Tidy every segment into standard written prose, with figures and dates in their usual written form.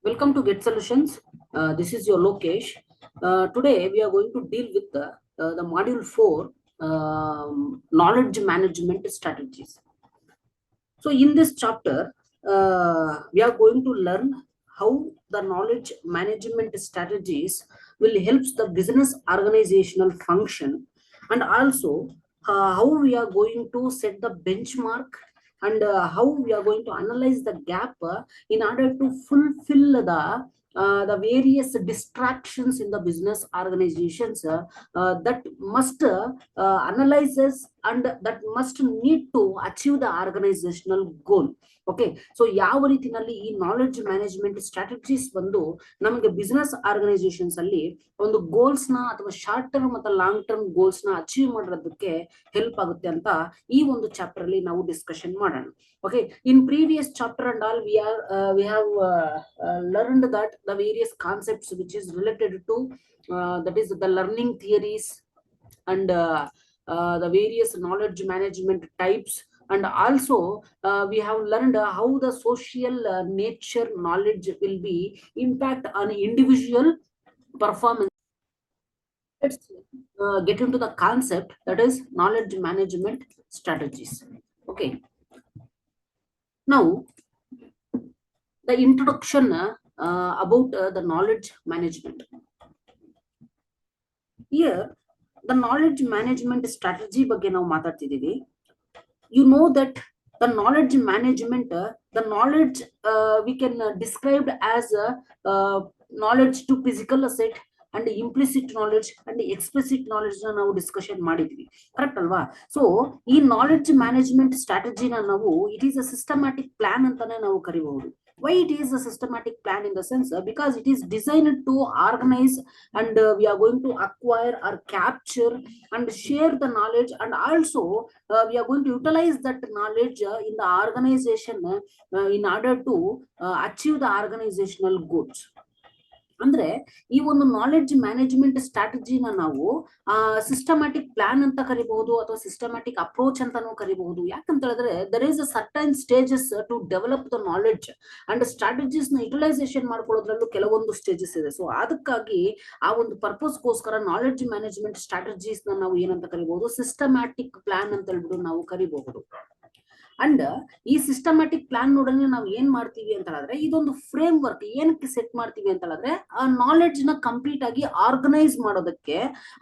Welcome to Get Solutions. This is your Lokesh. Today we are going to deal with the module 4, knowledge management strategies. So in this chapter, we are going to learn how the knowledge management strategies will help the business organizational function, and also how we are going to set the benchmark, and how we are going to analyze the gap in order to fulfill the various distractions in the business organizations that must analyzes and that must need to achieve the organizational goal. Okay, so ಯಾವ ರೀತಿನಲ್ಲಿ ಈ knowledge management strategies ಬಂದು ನಮಗೆ business organisations ಅಲ್ಲಿ ಒಂದು goals ನ ಅಥವಾ short term ಮತ್ತು ಲಾಂಗ್ ಟರ್ಮ್ ಗೋಲ್ಸ್ ನ ಅಚೀವ್ ಮಾಡೋದಕ್ಕೆ ಹೆಲ್ಪ್ ಆಗುತ್ತೆ ಅಂತ ಈ ಒಂದು ಚಾಪ್ಟರ್ ಅಲ್ಲಿ ನಾವು ಡಿಸ್ಕಷನ್ ಮಾಡೋಣ. Okay, in previous chapter and all we have learned that the various concepts which is related to that is the learning theories and the various knowledge management types, and also we have learned how the social nature knowledge will be impact on individual performance. Let's get into the concept, that is knowledge management strategies. Okay, now the introduction about the knowledge management. Here the knowledge management strategy ಬಗ್ಗೆ ನಾವು ಮಾತಾಡ್ತಿದ್ದೀವಿ. You know that the knowledge management, the knowledge we can describe as knowledge to physical asset and implicit knowledge and explicit knowledge na ನಾವು discussion ಮಾಡಿದ್ವಿ, correct ಅಲ್ವಾ? So ಈ knowledge management ಸ್ಟ್ರಾಟಜಿನ ನಾವು it is a systematic plan ಅಂತಾನೆ ನಾವು ಕರಿಬಹುದು. Why it is a systematic plan? In the sense because it is designed to organize and we are going to acquire or capture and share the knowledge, and also we are going to utilize that knowledge in the organization in order to achieve the organizational goals. ಅಂದ್ರೆ ಈ ಒಂದು knowledge management ಸ್ಟ್ರಾಟಜಿನ ನಾವು systematic plan ಅಂತ ಕರಿಬಹುದು ಅಥವಾ systematic approach ಅಂತಾನೂ ಕರಿಬಹುದು. ಯಾಕಂತ ಹೇಳಿದ್ರೆ there is a certain stages to develop the knowledge and strategies ನ ಯುಟಿಲೈಸೇಷನ್ ಮಾಡ್ಕೊಳ್ಳೋದ್ರಲ್ಲೂ ಕೆಲವೊಂದು ಸ್ಟೇಜಸ್ ಇದೆ. ಸೊ ಅದಕ್ಕಾಗಿ ಆ ಒಂದು ಪರ್ಪಸ್ಗೋಸ್ಕರ ನಾಲೆಡ್ಜ್ ಮ್ಯಾನೇಜ್ಮೆಂಟ್ ಸ್ಟ್ರಾಟಜೀಸ್ ನ ನಾವು ಏನಂತ ಕರಿಬಹುದು, ಸಿಸ್ಟಮ್ಯಾಟಿಕ್ ಪ್ಲಾನ್ ಅಂತ ಹೇಳ್ಬಿಟ್ಟು ನಾವು ಕರಿಬಹುದು. ಅಂಡ್ ಈ ಸಿಸ್ಟಮ್ಯಾಟಿಕ್ ಪ್ಲಾನ್ ನೋಡನೆ ನಾವು ಏನ್ ಮಾಡ್ತೀವಿ ಅಂತ ಹೇಳಿದ್ರೆ, ಇದೊಂದು ಫ್ರೇಮ್ ವರ್ಕ್ ಏನಕ್ಕೆ ಸೆಟ್ ಮಾಡ್ತೀವಿ ಅಂತ ಹೇಳಿದ್ರೆ, ಆ ನಾಲೆಡ್ಜ್ ನ ಕಂಪ್ಲೀಟ್ ಆಗಿ ಆರ್ಗನೈಸ್ ಮಾಡೋದಕ್ಕೆ,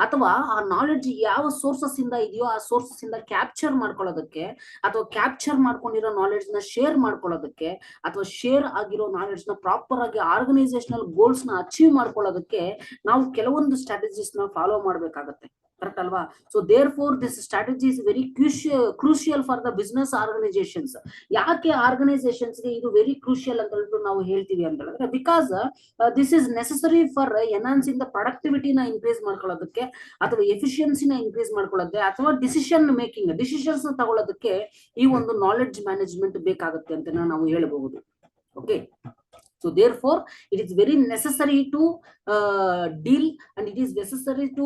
ಅಥವಾ ಆ ನಾಲೆಡ್ಜ್ ಯಾವ ಸೋರ್ಸಸ್ ಇಂದ ಇದೆಯೋ ಆ ಸೋರ್ಸಸ್ ಇಂದ ಕ್ಯಾಪ್ಚರ್ ಮಾಡ್ಕೊಳ್ಳೋದಕ್ಕೆ, ಅಥವಾ ಕ್ಯಾಪ್ಚರ್ ಮಾಡ್ಕೊಂಡಿರೋ ನಾಲೆಡ್ಜ್ ನ ಶೇರ್ ಮಾಡ್ಕೊಳ್ಳೋದಕ್ಕೆ, ಅಥವಾ ಶೇರ್ ಆಗಿರೋ ನಾಲೆಡ್ಜ್ ನ ಪ್ರಾಪರ್ ಆಗಿ ಆರ್ಗನೈಸೇಷನಲ್ ಗೋಲ್ಸ್ ನ ಅಚೀವ್ ಮಾಡ್ಕೊಳ್ಳೋದಕ್ಕೆ ನಾವು ಕೆಲವೊಂದು ಸ್ಟ್ರಾಟಜೀಸ್ ನ ಫಾಲೋ ಮಾಡ್ಬೇಕಾಗತ್ತೆ, ಕರೆಕ್ಟ್ ಅಲ್ವಾ? So therefore this strategy is very crucial for the business organisations. ಯಾಕೆ ಆರ್ಗನೈಸೇಷನ್ಸ್ ಗೆ ಇದು ವೆರಿ ಕ್ರೂಷಿಯಲ್ ಅಂತ ಹೇಳ್ಬಿಟ್ಟು ನಾವು ಹೇಳ್ತೀವಿ ಅಂತ ಹೇಳಿದ್ರೆ, because this is necessary for enhancing the ಪ್ರೊಡಕ್ಟಿವಿಟಿನ ಇನ್ಕ್ರೀಸ್ ಮಾಡ್ಕೊಳ್ಳೋದಕ್ಕೆ, ಅಥವಾ ಎಫಿಷಿಯನ್ಸಿನ ಇನ್ಕ್ರೀಸ್ ಮಾಡ್ಕೊಳ್ಳೋದಕ್ಕೆ, ಅಥವಾ ಡಿಸಿಷನ್ಸ್ ತಗೊಳ್ಳೋದಕ್ಕೆ ಈ ಒಂದು ನಾಲೆಡ್ಜ್ ಮ್ಯಾನೇಜ್ಮೆಂಟ್ ಬೇಕಾಗುತ್ತೆ ಅಂತ ನಾವು ಹೇಳಬಹುದು. Okay, so therefore it is very necessary to deal and it is necessary to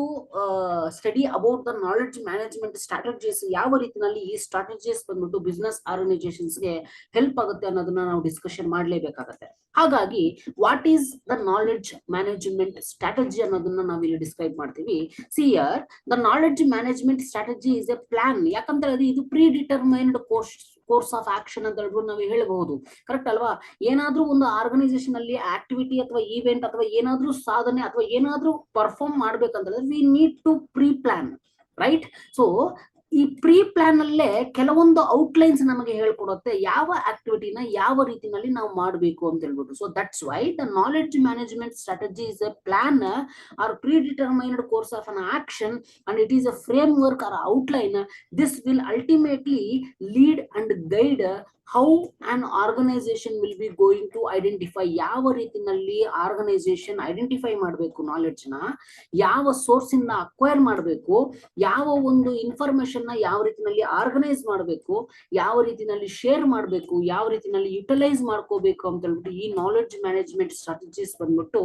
study about the knowledge management strategies. ಯಾವ ರೀತಿನಲ್ಲಿ ಈ ಸ್ಟ್ರಾಟಜೀಸ್ ಬಂದ್ಬಿಟ್ಟು ಬಿಸ್ನೆಸ್ ಆರ್ಗನೈಸೇಷನ್ಸ್ ಗೆ ಹೆಲ್ಪ್ ಆಗುತ್ತೆ ಅನ್ನೋದನ್ನ ನಾವು ಡಿಸ್ಕಷನ್ ಮಾಡ್ಲೇಬೇಕಾಗತ್ತೆ. ಹಾಗಾಗಿ what is the knowledge management strategy ಅನ್ನೋದನ್ನ ನಾವು ಇಲ್ಲಿ ಡಿಸ್ಕ್ರೈಬ್ ಮಾಡ್ತೀವಿ. See here the knowledge management strategy is a plan. ಯಾಕಂತ ಹೇಳಿದ್ರೆ ಇದು predetermined course of action ಅಂತ ಹೇಳ್ಬಿಟ್ಟು ನಾವು ಹೇಳಬಹುದು, ಕರೆಕ್ಟ್ ಅಲ್ವಾ? ಏನಾದ್ರೂ ಒಂದು ಆರ್ಗನೈಸೇಷನ್ ಅಲ್ಲಿ ಆಕ್ಟಿವಿಟಿ ಅಥವಾ ಈವೆಂಟ್ ಅಥವಾ ಏನಾದ್ರೂ ಸಾಧನೆ ಅಥವಾ ಏನಾದ್ರೂ ಪರ್ಫಾರ್ಮ್ ಮಾಡ್ಬೇಕಂತಂದ್ರೆ we need to pre plan, right? So ಈ ಪ್ರೀ ಪ್ಲಾನ್ ಅಲ್ಲೇ ಕೆಲವೊಂದು ಔಟ್ಲೈನ್ಸ್ ನಮಗೆ ಹೇಳ್ಕೊಡುತ್ತೆ ಯಾವ ಆಕ್ಟಿವಿಟಿನ ಯಾವ ರೀತಿನಲ್ಲಿ ನಾವು ಮಾಡಬೇಕು ಅಂತ ಹೇಳ್ಬಿಟ್ಟು. So that's why the knowledge management strategy is a plan or predetermined course of an action and it is a framework or outline. This will ultimately lead and guide how an organisation will be going to identify, ಯಾವ ರೀತಿನಲ್ಲಿ organisation identify ಮಾಡಬೇಕು knowledge ನ, ಯಾವ source ಇಂದ acquire ಮಾಡಬೇಕು, ಯಾವ ಒಂದು information ನ ಯಾವ ರೀತಿನಲ್ಲಿ ಆರ್ಗನೈಸ್ ಮಾಡಬೇಕು, ಯಾವ ರೀತಿನಲ್ಲಿ ಶೇರ್ ಮಾಡಬೇಕು, ಯಾವ ರೀತಿನಲ್ಲಿ ಯುಟಿಲೈಸ್ ಮಾಡ್ಕೋಬೇಕು ಅಂತ ಹೇಳ್ಬಿಟ್ಟು ಈ ನಾಲೆಡ್ಜ್ ಮ್ಯಾನೇಜ್ಮೆಂಟ್ ಸ್ಟ್ರಾಟಜೀಸ್ ಬಂದ್ಬಿಟ್ಟು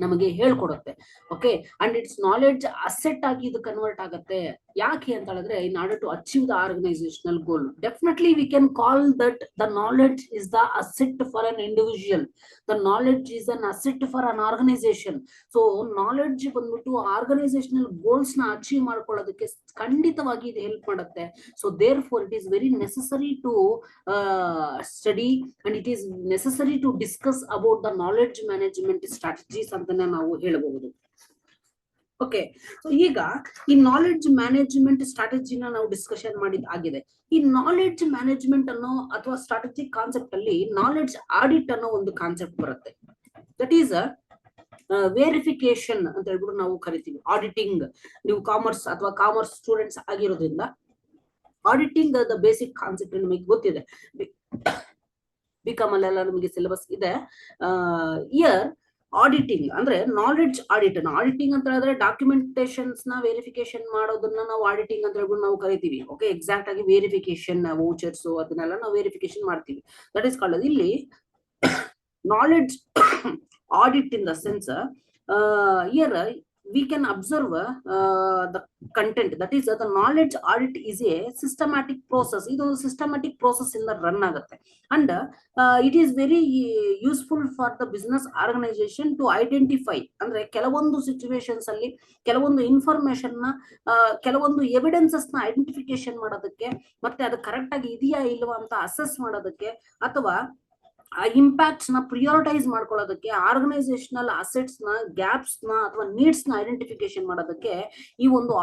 ನಮಗೆ ಹೇಳ್ಕೊಡುತ್ತೆ. Okay, and its knowledge asset ಆಗಿ ಇದು ಕನ್ವರ್ಟ್ ಆಗುತ್ತೆ. ಯಾಕೆ ಅಂತ ಹೇಳಿದ್ರೆ, in order to achieve the organisational goal, definitely we can call that the knowledge is the asset for an individual, the knowledge is an asset for an organization. So knowledge ಬಂದ್ಬಿಟ್ಟು organizational goals ನ achieve ಮಾಡ್ಕೊಳ್ಳೋದಕ್ಕೆ ಖಂಡಿತವಾಗಿ ಇದು help ಮಾಡುತ್ತೆ. So therefore it is very necessary to study and it is necessary to discuss about the knowledge management strategies ಅಂತಾನೆ ನಾವು ಹೇಳಬಹುದು. Okay, so ಈಗ ಈ ನಾಲೆಡ್ಜ್ ಮ್ಯಾನೇಜ್ಮೆಂಟ್ ಸ್ಟ್ರಾಟಜಿನ ನಾವು ಡಿಸ್ಕಷನ್ ಮಾಡಿದ ಆಗಿದೆ. ಈ ನಾಲೆಡ್ಜ್ ಮ್ಯಾನೇಜ್ಮೆಂಟ್ ಅನ್ನೋ ಅಥವಾ ಸ್ಟ್ರಾಟಜಿಕ್ ಕಾನ್ಸೆಪ್ಟ್ ಅಲ್ಲಿ ನಾಲೆಡ್ಜ್ ಆಡಿಟ್ ಅನ್ನೋ ಒಂದು ಕಾನ್ಸೆಪ್ಟ್ ಬರುತ್ತೆ. ದಟ್ ಈಸ್ ವೇರಿಫಿಕೇಶನ್ ಅಂತ ಹೇಳ್ಬಿಟ್ಟು ನಾವು ಕರಿತೀವಿ. ಆಡಿಟಿಂಗ್, ನೀವು ಕಾಮರ್ಸ್ ಅಥವಾ ಕಾಮರ್ಸ್ ಸ್ಟೂಡೆಂಟ್ಸ್ ಆಗಿರೋದ್ರಿಂದ ಆಡಿಟಿಂಗ್ ದ ಬೇಸಿಕ್ ಕಾನ್ಸೆಪ್ಟ್ ನಿಮಗೆ ಗೊತ್ತಿದೆ. ಬಿಕಾಮ್ ಅಲ್ಲೆಲ್ಲ ನಮಗೆ ಸಿಲೆಬಸ್ ಇದೆ. ಇಯರ್ ಆಡಿಟಿಂಗ್ ಅಂದ್ರೆ ನಾಲೆಡ್ಜ್ ಆಡಿಟ್. ಆಡಿಟಿಂಗ್ ಅಂತ ಹೇಳಿದ್ರೆ ಡಾಕ್ಯುಮೆಂಟೇಶನ್ಸ್ ನ ವೆರಿಫಿಕೇಶನ್ ಮಾಡೋದನ್ನ ನಾವು ಆಡಿಟಿಂಗ್ ಅಂತ ಹೇಳ್ಬಿಟ್ಟು ನಾವು ಕರಿತೀವಿ. ಓಕೆ, ಎಕ್ಸಾಕ್ಟ್ ಆಗಿ ವೆರಿಫಿಕೇಶನ್ ವೌಚರ್ಸ್ ಅದನ್ನೆಲ್ಲ ನಾವು ವೆರಿಫಿಕೇಶನ್ ಮಾಡ್ತೀವಿ. That is called. ಇಲ್ಲಿ knowledge audit in the sense here we can observe the content. That is the knowledge audit is a systematic process. It is a systematic process in the run agutte, and it is very useful for the business organization to identify andre kelavondu situations alli kelavondu information na kelavondu evidences na identification ಮಾಡೋದಕ್ಕೆ, ಮತ್ತೆ ಅದು correct ಆಗಿ ಇದೆಯಾ ಇಲ್ವಾ ಅಂತ assess ಮಾಡೋದಕ್ಕೆ, ಅಥವಾ ಆ ಇಂಪ್ಯಾಕ್ಟ್ಸ್ ನ ಪ್ರಿಯೋರಿಟೈಸ್ ಮಾಡ್ಕೊಳ್ಳೋದಕ್ಕೆ, ಆರ್ಗನೈಸೇಷನಲ್ ಅಸೆಟ್ಸ್ ನ ಗ್ಯಾಪ್ಸ್ ನ ಅಥವಾ ನೀಡ್ಸ್ ನ ಐಡೆಂಟಿಫಿಕೇಶನ್ ಮಾಡೋದಕ್ಕೆ ಈ ಒಂದು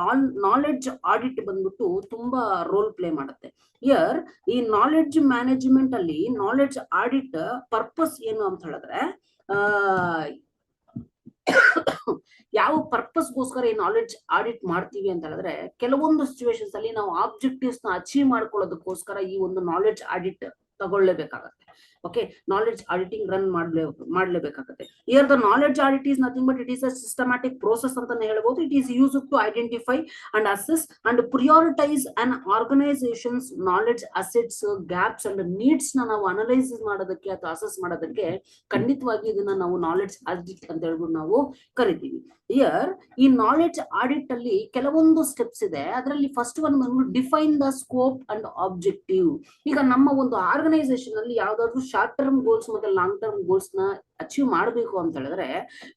ನಾಲೆಡ್ಜ್ ಆಡಿಟ್ ಬಂದ್ಬಿಟ್ಟು ತುಂಬಾ ರೋಲ್ ಪ್ಲೇ ಮಾಡುತ್ತೆ. ಇಯರ್ ಈ ನಾಲೆಡ್ಜ್ ಮ್ಯಾನೇಜ್ಮೆಂಟ್ ಅಲ್ಲಿ ನಾಲೆಡ್ಜ್ ಆಡಿಟ್ ಪರ್ಪಸ್ ಏನು ಅಂತ ಹೇಳಿದ್ರೆ, ಯಾವ ಪರ್ಪಸ್ಗೋಸ್ಕರ ಈ ನಾಲೆಡ್ಜ್ ಆಡಿಟ್ ಮಾಡ್ತೀವಿ ಅಂತ ಹೇಳಿದ್ರೆ, ಕೆಲವೊಂದು ಸಿಚುವೇಶನ್ಸ್ ಅಲ್ಲಿ ನಾವು ಆಬ್ಜೆಕ್ಟಿವ್ಸ್ ನ ಅಚೀವ್ ಮಾಡ್ಕೊಳ್ಳೋದಕ್ಕೋಸ್ಕರ ಈ ಒಂದು ನಾಲೆಡ್ಜ್ ಆಡಿಟ್ ತಗೊಳ್ಳೇಬೇಕಾಗತ್ತೆ. ಓಕೆ, ನಾಲೆಡ್ಜ್ ಆಡಿಟಿಂಗ್ ರನ್ ಮಾಡ್ಲೇಬೇಕಾಗತ್ತೆ. Here the knowledge audit is nothing but it is a systematic process ಅಂತಾನೆ ಹೇಳ್ಬೋದು. It is use to identify and assess and prioritize an organization's knowledge assets gaps and needs ನ ನಾವು analyse ಮಾಡೋದಕ್ಕೆ ಅಥವಾ assess ಮಾಡೋದಕ್ಕೆ ಖಂಡಿತವಾಗಿ ಇದನ್ನ ನಾವು ನಾಲೆಡ್ಜ್ ಆಡಿಟ್ ಅಂತ ಹೇಳ್ಬಿಟ್ಟು ನಾವು ಕರಿತೀವಿ. ಇಯರ್ ಈ ನಾಲೆಡ್ಜ್ ಆಡಿಟ್ ಅಲ್ಲಿ ಕೆಲವೊಂದು ಸ್ಟೆಪ್ಸ್ ಇದೆ. ಅದರಲ್ಲಿ ಫಸ್ಟ್ ಒನ್ ಬಂದ್ಬಿಟ್ಟು define the scope and objective. ಈಗ ನಮ್ಮ ಒಂದು ಆರ್ಗನೈಸೇಷನ್ ಅಲ್ಲಿ ಯಾವ್ದಾದ್ರು ಶಾರ್ಟ್ ಟರ್ಮ್ ಗೋಲ್ಸ್ ಮತ್ತೆ ಲಾಂಗ್ ಟರ್ಮ್ ಗೋಲ್ಸ್ ನ ಅಚೀವ್ ಮಾಡಬೇಕು ಅಂತ ಹೇಳಿದ್ರೆ,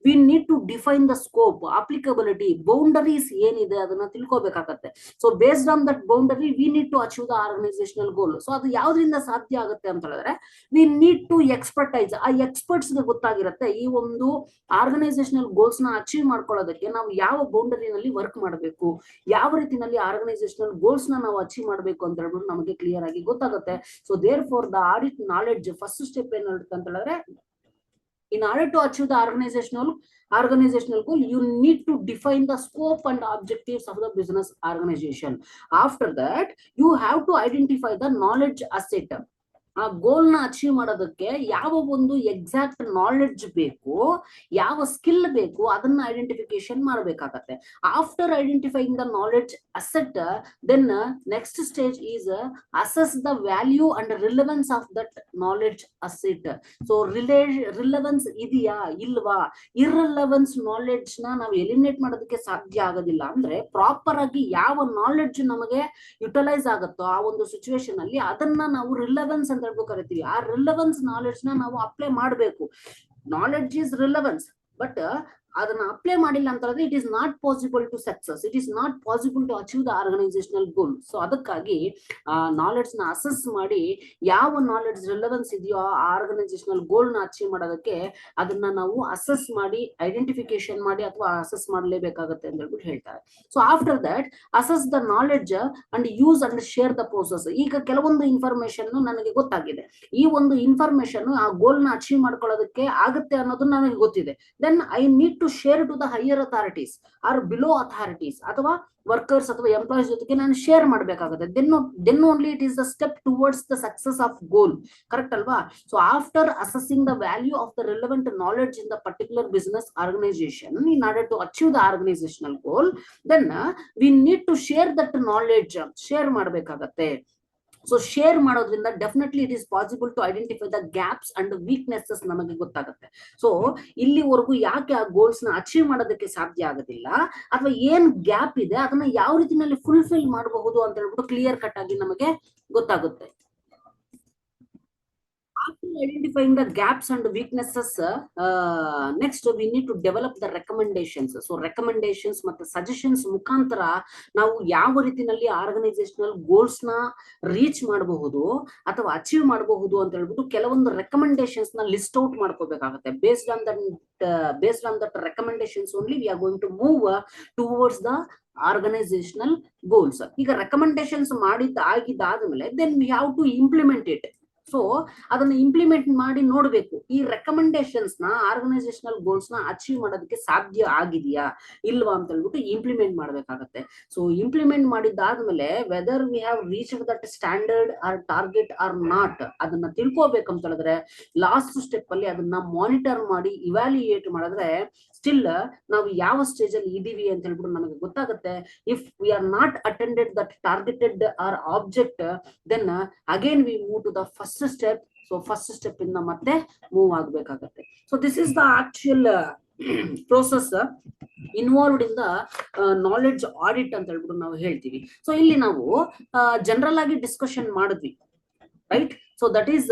we need to define the scope, applicability, boundaries ಏನಿದೆ ಅದನ್ನ ತಿಳ್ಕೊಬೇಕಾಗತ್ತೆ. So based on that boundary we need to achieve the organisational goal. So ಅದು ಯಾವ್ದ್ರಿಂದ ಸಾಧ್ಯ ಆಗುತ್ತೆ ಅಂತ ಹೇಳಿದ್ರೆ, ವಿ ನೀಡ್ ಟು ಎಕ್ಸ್ಪರ್ಟೈಸ್. ಆ ಎಕ್ಸ್ಪರ್ಟ್ಸ್ ಗೆ ಗೊತ್ತಾಗಿರುತ್ತೆ ಈ ಒಂದು ಆರ್ಗನೈಸೇಷನಲ್ ಗೋಲ್ಸ್ ನ ಅಚೀವ್ ಮಾಡ್ಕೊಳ್ಳೋದಕ್ಕೆ ನಾವು ಯಾವ ಬೌಂಡರಿನಲ್ಲಿ ವರ್ಕ್ ಮಾಡಬೇಕು, ಯಾವ ರೀತಿನಲ್ಲಿ ಆರ್ಗನೈಸೇಷನಲ್ ಗೋಲ್ಸ್ ನ ನಾವು ಅಚೀವ್ ಮಾಡಬೇಕು ಅಂತ ಹೇಳ್ಬಿಟ್ಟು ನಮಗೆ ಕ್ಲಿಯರ್ ಆಗಿ ಗೊತ್ತಾಗುತ್ತೆ. So therefore the audit knowledge first step ಏನಿರುತ್ತೆ ಅಂತ ಹೇಳಿದ್ರೆ, in order to achieve the organizational goal, you need to define the scope and objectives of the business organization. After that, you have to identify the knowledge asset. ಆ ಗೋಲ್ ನ achieve ಮಾಡೋದಕ್ಕೆ ಯಾವ ಒಂದು exact knowledge ಬೇಕು, ಯಾವ skill ಬೇಕು, ಅದನ್ನ identification ಮಾಡಬೇಕಾಗತ್ತೆ. After identifying the knowledge asset, then next stage is assess the value and relevance of that knowledge asset. So relevance ಇದೆಯಾ ಇಲ್ವಾ, ಇರ್ರಿಲೆವೆನ್ಸ್ ನಾಲೆಡ್ಜ್ ನ ನಾವು ಎಲಿಮಿನೇಟ್ ಮಾಡೋದಕ್ಕೆ ಸಾಧ್ಯ ಆಗೋದಿಲ್ಲ. ಅಂದ್ರೆ ಪ್ರಾಪರ್ ಆಗಿ ಯಾವ ನಾಲೆಡ್ಜ್ ನಮಗೆ ಯುಟಿಲೈಸ್ ಆಗುತ್ತೋ ಆ ಒಂದು ಸಿಚುವೇಶನ್ ಅಲ್ಲಿ ಅದನ್ನ ನಾವು ರಿಲೆವೆನ್ಸ್ ಅಂತ ಕರಿತೀವಿ. ಆ ರಿಲೆವೆನ್ಸ್ ನಾಲೆಡ್ಜ್ ನ ನಾವು ಅಪ್ಲೈ ಮಾಡಬೇಕು. ನಾಲೆಡ್ಜ್ ಇಸ್ ರಿಲೆವೆನ್ಸ್, ಬಟ್ ಅದನ್ನ ಅಪ್ಲೈ ಮಾಡಿಲ್ಲ ಅಂತ ಹೇಳಿದ್ರೆ it is not possible to success, it is not possible to achieve the organisational goal. So ಅದಕ್ಕಾಗಿ ನಾಲೆಡ್ಜ್ ನ ಅಸೆಸ್ ಮಾಡಿ ಯಾವ ನಾಲೆಡ್ಜ್ ರಿಲೆವೆನ್ಸ್ ಇದೆಯೋ ಆ ಆರ್ಗನೈಸೇಷನಲ್ ಗೋಲ್ ನ ಅಚೀವ್ ಮಾಡೋದಕ್ಕೆ ಅದನ್ನ ನಾವು ಅಸೆಸ್ ಮಾಡಿ ಐಡೆಂಟಿಫಿಕೇಶನ್ ಮಾಡಿ ಅಥವಾ ಅಸೆಸ್ ಮಾಡಲೇಬೇಕಾಗುತ್ತೆ ಅಂತ ಹೇಳ್ಬಿಟ್ಟು ಹೇಳ್ತಾರೆ. So after that assess the knowledge and use and share the process. ಈಗ ಕೆಲವೊಂದು ಇನ್ಫಾರ್ಮೇಶನ್ ನನಗೆ ಗೊತ್ತಾಗಿದೆ, ಈ ಒಂದು ಇನ್ಫಾರ್ಮೇಶನ್ ಆ ಗೋಲ್ ನ ಅಚೀವ್ ಮಾಡ್ಕೊಳ್ಳೋದಕ್ಕೆ ಆಗುತ್ತೆ ಅನ್ನೋದು ನನಗೆ ಗೊತ್ತಿದೆ. Then I need to share to the higher authorities or below authorities ಅಥವಾ ವರ್ಕರ್ಸ್ ಅಥವಾ ಎಂಪ್ಲಾಯೀಸ್ ಜೊತೆಗೆ ನಾನು ಶೇರ್ ಮಾಡಬೇಕಾಗುತ್ತೆ. Then only it is the step towards the success of goal. Correct ಅಲ್ವಾ? So after assessing the value of the relevant knowledge in the particular business organization in order to achieve the organisational goal, then we need to share that knowledge. Share ಮಾಡಬೇಕಾಗತ್ತೆ. So share ಮಾಡೋದ್ರಿಂದ definitely it is possible to identify the gaps and weaknesses ನಮಗೆ ಗೊತ್ತಾಗುತ್ತೆ. So ಇಲ್ಲಿವರೆಗೂ ಯಾಕೆ ಆ goals ನ achieve ಮಾಡೋದಕ್ಕೆ ಸಾಧ್ಯ ಆಗೋದಿಲ್ಲ, ಅಥವಾ ಏನ್ ಗ್ಯಾಪ್ ಇದೆ ಅದನ್ನ ಯಾವ ರೀತಿನಲ್ಲಿ ಫುಲ್ಫಿಲ್ ಮಾಡಬಹುದು ಅಂತ ಹೇಳ್ಬಿಟ್ಟು ಕ್ಲಿಯರ್ ಕಟ್ ಆಗಿ ನಮಗೆ ಗೊತ್ತಾಗುತ್ತೆ. After identifying the gaps and weaknesses, next we need to develop the recommendations. So recommendations ಮತ್ತು suggestions ಮುಖಾಂತರ ನಾವು ಯಾವ ರೀತಿನಲ್ಲಿ ಆರ್ಗನೈಸೇಷನಲ್ ಗೋಲ್ಸ್ ನ ರೀಚ್ ಮಾಡಬಹುದು ಅಥವಾ ಅಚೀವ್ ಮಾಡಬಹುದು ಅಂತ ಹೇಳ್ಬಿಟ್ಟು ಕೆಲವೊಂದು ರೆಕಮೆಂಡೇಶನ್ಸ್ ನ ಲಿಸ್ಟ್ ಔಟ್ ಮಾಡ್ಕೋಬೇಕಾಗುತ್ತೆ. Based on that recommendations only we are going to move towards the organizational goals. ಈಗ ರೆಕಮೆಂಡೇಶನ್ಸ್ ಆಗಿದ್ದಾದ್ಮೇಲೆ then we have to implement it. So ಅದನ್ನ ಇಂಪ್ಲಿಮೆಂಟ್ ಮಾಡಿ ನೋಡ್ಬೇಕು, ಈ ರೆಕಮೆಂಡೇಶನ್ಸ್ ನ ಆರ್ಗನೈಸೇಷನಲ್ ಗೋಲ್ಸ್ ನ ಅಚೀವ್ ಮಾಡೋದಕ್ಕೆ ಸಾಧ್ಯ ಆಗಿದೆಯಾ ಇಲ್ವಾ ಅಂತ ಹೇಳ್ಬಿಟ್ಟು ಇಂಪ್ಲಿಮೆಂಟ್ ಮಾಡ್ಬೇಕಾಗತ್ತೆ. ಸೊ ಇಂಪ್ಲಿಮೆಂಟ್ ಮಾಡಿದ್ದಾದ್ಮೇಲೆ whether we have reached that standard or target or not ಅದನ್ನ ತಿಳ್ಕೋಬೇಕಂತ ಹೇಳಿದ್ರೆ ಲಾಸ್ಟ್ ಸ್ಟೆಪ್ ಅಲ್ಲಿ ಅದನ್ನ ಮಾನಿಟರ್ ಮಾಡಿ ಇವ್ಯಾಲ್ಯೂಯೇಟ್ ಮಾಡಿದ್ರೆ ಸ್ಟಿಲ್ ನಾವು ಯಾವ ಸ್ಟೇಜ್ ಅಲ್ಲಿ ಇದೀವಿ ಅಂತ ಹೇಳ್ಬಿಟ್ಟು ನಮಗೆ ಗೊತ್ತಾಗುತ್ತೆ. If we are not attended that targeted or object, then again we move to the first step. So first step ಇಂದ ಮತ್ತೆ ಮೂವ್ ಆಗ್ಬೇಕಾಗತ್ತೆ. So this is the actual process involved in the knowledge audit ಅಂತ ಹೇಳ್ಬಿಟ್ಟು ನಾವು ಹೇಳ್ತೀವಿ. So ಇಲ್ಲಿ ನಾವು general ಆಗಿ ಡಿಸ್ಕಷನ್ ಮಾಡಿದ್ವಿ, right? So that is